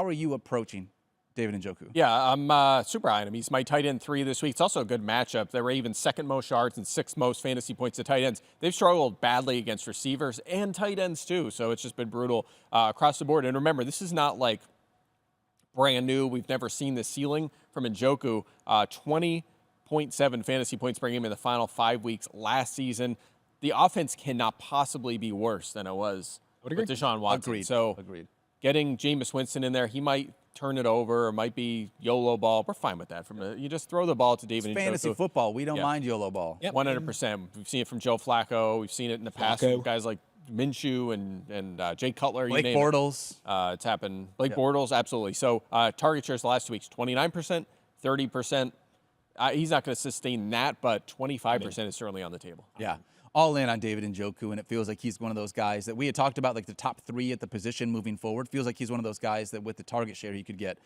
B: are you approaching David Njoku?
C: Yeah, I'm super high on him. He's my tight end 3 this week. It's also a good matchup. They were even 2nd most yards and 6th most fantasy points to tight ends. They've struggled badly against receivers and tight ends too, so it's just been brutal across the board. And remember, this is not like brand new. We've never seen the ceiling from Njoku. 20.7 fantasy points per game in the final 5 weeks last season. The offense cannot possibly be worse than it was with Deshaun Watson.
B: Agreed.
C: So
B: Agreed.
C: getting Jameis Winston in there, he might turn it over, or might be YOLO ball. We're fine with that. You just throw the ball to David Njoku.
B: Fantasy football. We don't
C: Yeah.
B: mind YOLO ball.
C: 100%. We've seen it from Joe Flacco. We've seen it in the past
D: Flacco.
C: from guys like Minshew and Jay Cutler.
B: Blake
C: you name it.
B: Bortles.
C: It's happened. Blake Bortles, absolutely. So target shares the last 2 weeks, 29%, 30%. He's not going to sustain that, but 25% is certainly on the table.
B: Yeah. All in on David Njoku, and it feels like he's one of those guys that we had talked about, like the top 3 at the position moving forward. Feels like he's one of those guys that with the target share he could get,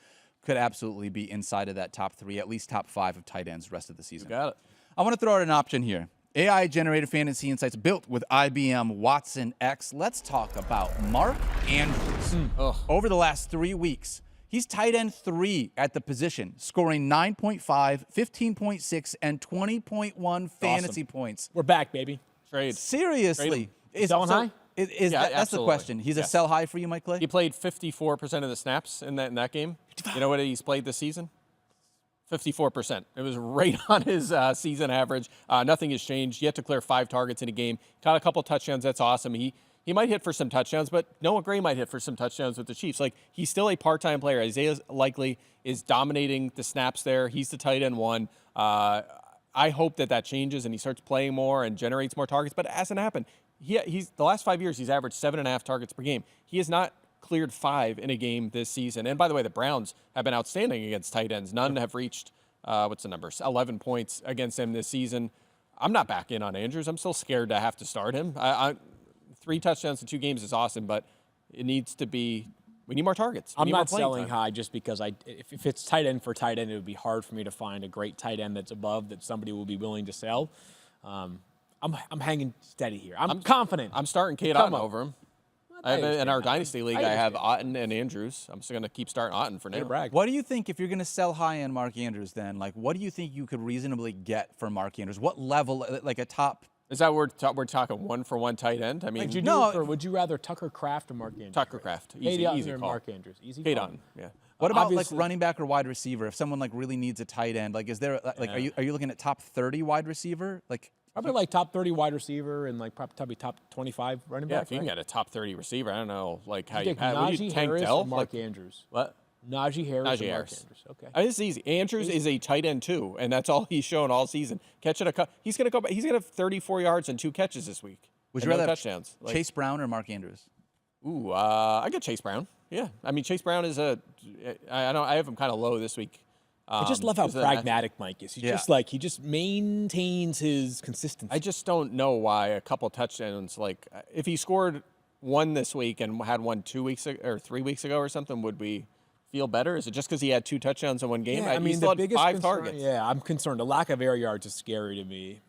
B: could absolutely be inside of that top 3, at least top 5 of tight ends rest of the season.
C: Got it.
B: I want to throw out an option here. AI-generated fantasy insights built with IBM Watson X. Let's talk about Mark Andrews. Over the last 3 weeks, he's tight end 3 at the position, scoring 9.5, 15.6, and 20.1 fantasy points.
D: We're back, baby.
C: Trade.
B: Seriously.
D: Selling high?
B: That's the
C: absolutely.
B: question. He's a sell high for you, Mike Clay?
C: He played 54% of the snaps in that game. You know what he's played this season? 54%. It was right on his season average. Nothing has changed. Yet to clear 5 targets in a game. Caught a couple touchdowns. That's awesome. He might hit for some touchdowns, but Noah Gray might hit for some touchdowns with the Chiefs. Like, he's still a part-time player. Isaiah likely is dominating the snaps there. He's the tight end 1. I hope that changes and he starts playing more and generates more targets, but it hasn't happened. He's the last 5 years, he's averaged 7.5 targets per game. He has not cleared 5 in a game this season. And by the way, the Browns have been outstanding against tight ends. None have reached, what's the number, 11 points against him this season. I'm not back in on Andrews. I'm still scared to have to start him. 3 touchdowns in 2 games is awesome, but it needs to be, we need more targets.
D: I'm not selling high just because if it's tight end for tight end, it would be hard for me to find a great tight end that's above that somebody will be willing to sell. I'm hanging steady here. I'm confident.
C: I'm starting Kate Otten over him. In our Dynasty League, I have Otten and Andrews. I'm just going to keep starting Otten for now.
B: What do you think, if you're going to sell high on Mark Andrews then, like what do you think you could reasonably get for Mark Andrews? What level, like a top?
C: Is that we're talking 1-for-1 tight end? I mean,
D: would you rather Tucker Kraft or Mark Andrews?
C: Tucker Kraft. Easy call.
D: Mark Andrews. Easy
C: Kate
D: call.
C: Otten, yeah.
B: What about like running back or wide receiver? If someone like really needs a tight end, like is there like are you looking at top 30 wide receiver? Like
D: probably like top 30 wide receiver and like probably top 25 running back.
C: Yeah, if you can get a top 30 receiver, I don't know like how you
D: Najee
C: Tank
D: Harris
C: Dell?
D: or Mark Andrews.
C: What?
D: Najee Harris or Mark
C: Harris.
D: Andrews. Okay.
C: This is easy. Andrews is a tight end too, and that's all he's shown all season. He's gonna have 34 yards and 2 catches this week.
B: Would you rather have
C: touchdowns?
B: Chase Brown or Mark Andrews?
C: Ooh, I get Chase Brown. Yeah, I mean Chase Brown is I have him kind of low this week.
D: I just love how pragmatic Mike is. He just maintains his consistency.
C: I just don't know why a couple touchdowns, like if he scored 1 this week and had 1 2 weeks or 3 weeks ago or something, would we feel better? Is it just because he had 2 touchdowns in 1 game?
D: Yeah, I mean,
C: the
D: biggest
C: 5
D: concern,
C: targets.
D: Yeah, I'm concerned. The lack of air yards is scary to me.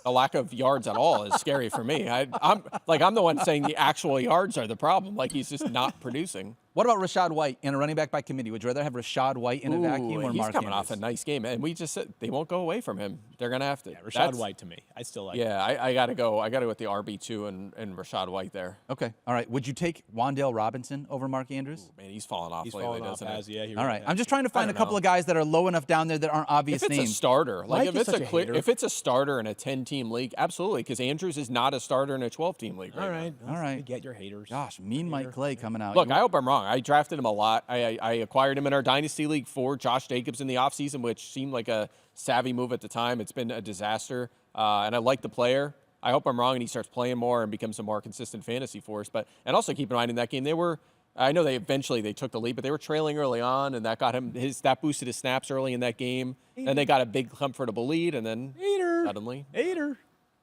C: A lack of yards at all is scary for me. I'm the one saying the actual yards are the problem. Like he's just not producing.
B: What about Rashad White in a running back by committee? Would you rather have Rashad White in a vacuum or Mark
C: He's coming
B: Andrews?
C: off a nice game, and we just said they won't go away from him. They're gonna have to.
D: Yeah, Rashad White to me, I still like.
C: Yeah, I gotta go. I gotta go with the RB2 and Rashad White there.
B: Okay, all right. Would you take Wan'Dale Robinson over Mark Andrews?
C: Man, he's fallen off lately, doesn't he?
B: All right, I'm just trying to find a couple of guys that are low enough down there that aren't obvious
C: if it's
B: names.
C: a starter, like if it's a starter in a 10-team league, absolutely, because Andrews is not a starter in a 12-team league.
D: All right.
B: Get
D: your haters.
B: Gosh, mean Mike Clay coming out.
C: Look, I hope I'm wrong. I drafted him a lot. I acquired him in our Dynasty League for Josh Jacobs in the offseason, which seemed like a savvy move at the time. It's been a disaster, and I like the player. I hope I'm wrong and he starts playing more and becomes a more consistent fantasy force. And also keep in mind in that game, I know they eventually took the lead, but they were trailing early on, and that got him that boosted his snaps early in that game. Then they got a big comfortable lead, and then suddenly.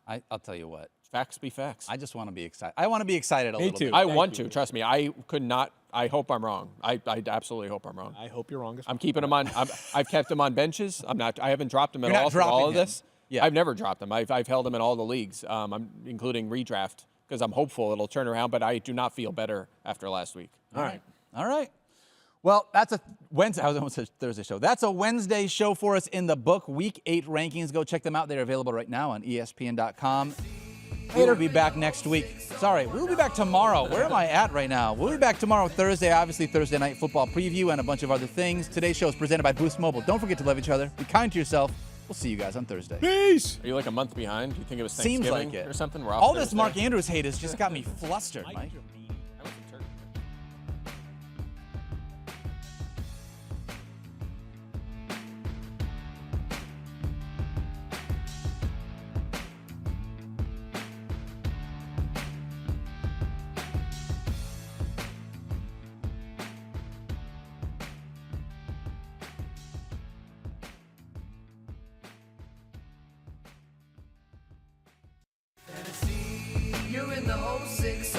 B: I'll tell you what.
C: Facts be facts.
B: I just want to be excited. I want to be excited a little bit.
C: I want to. Trust me. I could not. I hope I'm wrong. I absolutely hope I'm wrong.
D: I hope you're wrong.
C: I'm keeping him on. I've kept him on benches. I haven't dropped him at all for all of this.
B: Yeah.
C: I've never dropped him. I've held him in all the leagues, including redraft, because I'm hopeful it'll turn around. But I do not feel better after last week.
B: All right. Well, that's a Wednesday. I was almost a Thursday show. That's a Wednesday show for us in the book. Week 8 rankings. Go check them out. They're available right now on ESPN.com. We'll be back next week. Sorry, we'll be back tomorrow. Where am I at right now? We'll be back tomorrow, Thursday, obviously Thursday Night Football preview and a bunch of other things. Today's show is presented by Boost Mobile. Don't forget to love each other. Be kind to yourself. We'll see you guys on Thursday.
D: Peace.
C: Are you like a month behind? Do you think it was Thanksgiving
B: Seems like it.
C: or something?
B: All this Mark Andrews hate has just got me flustered, Mike.
A: You're in the 06,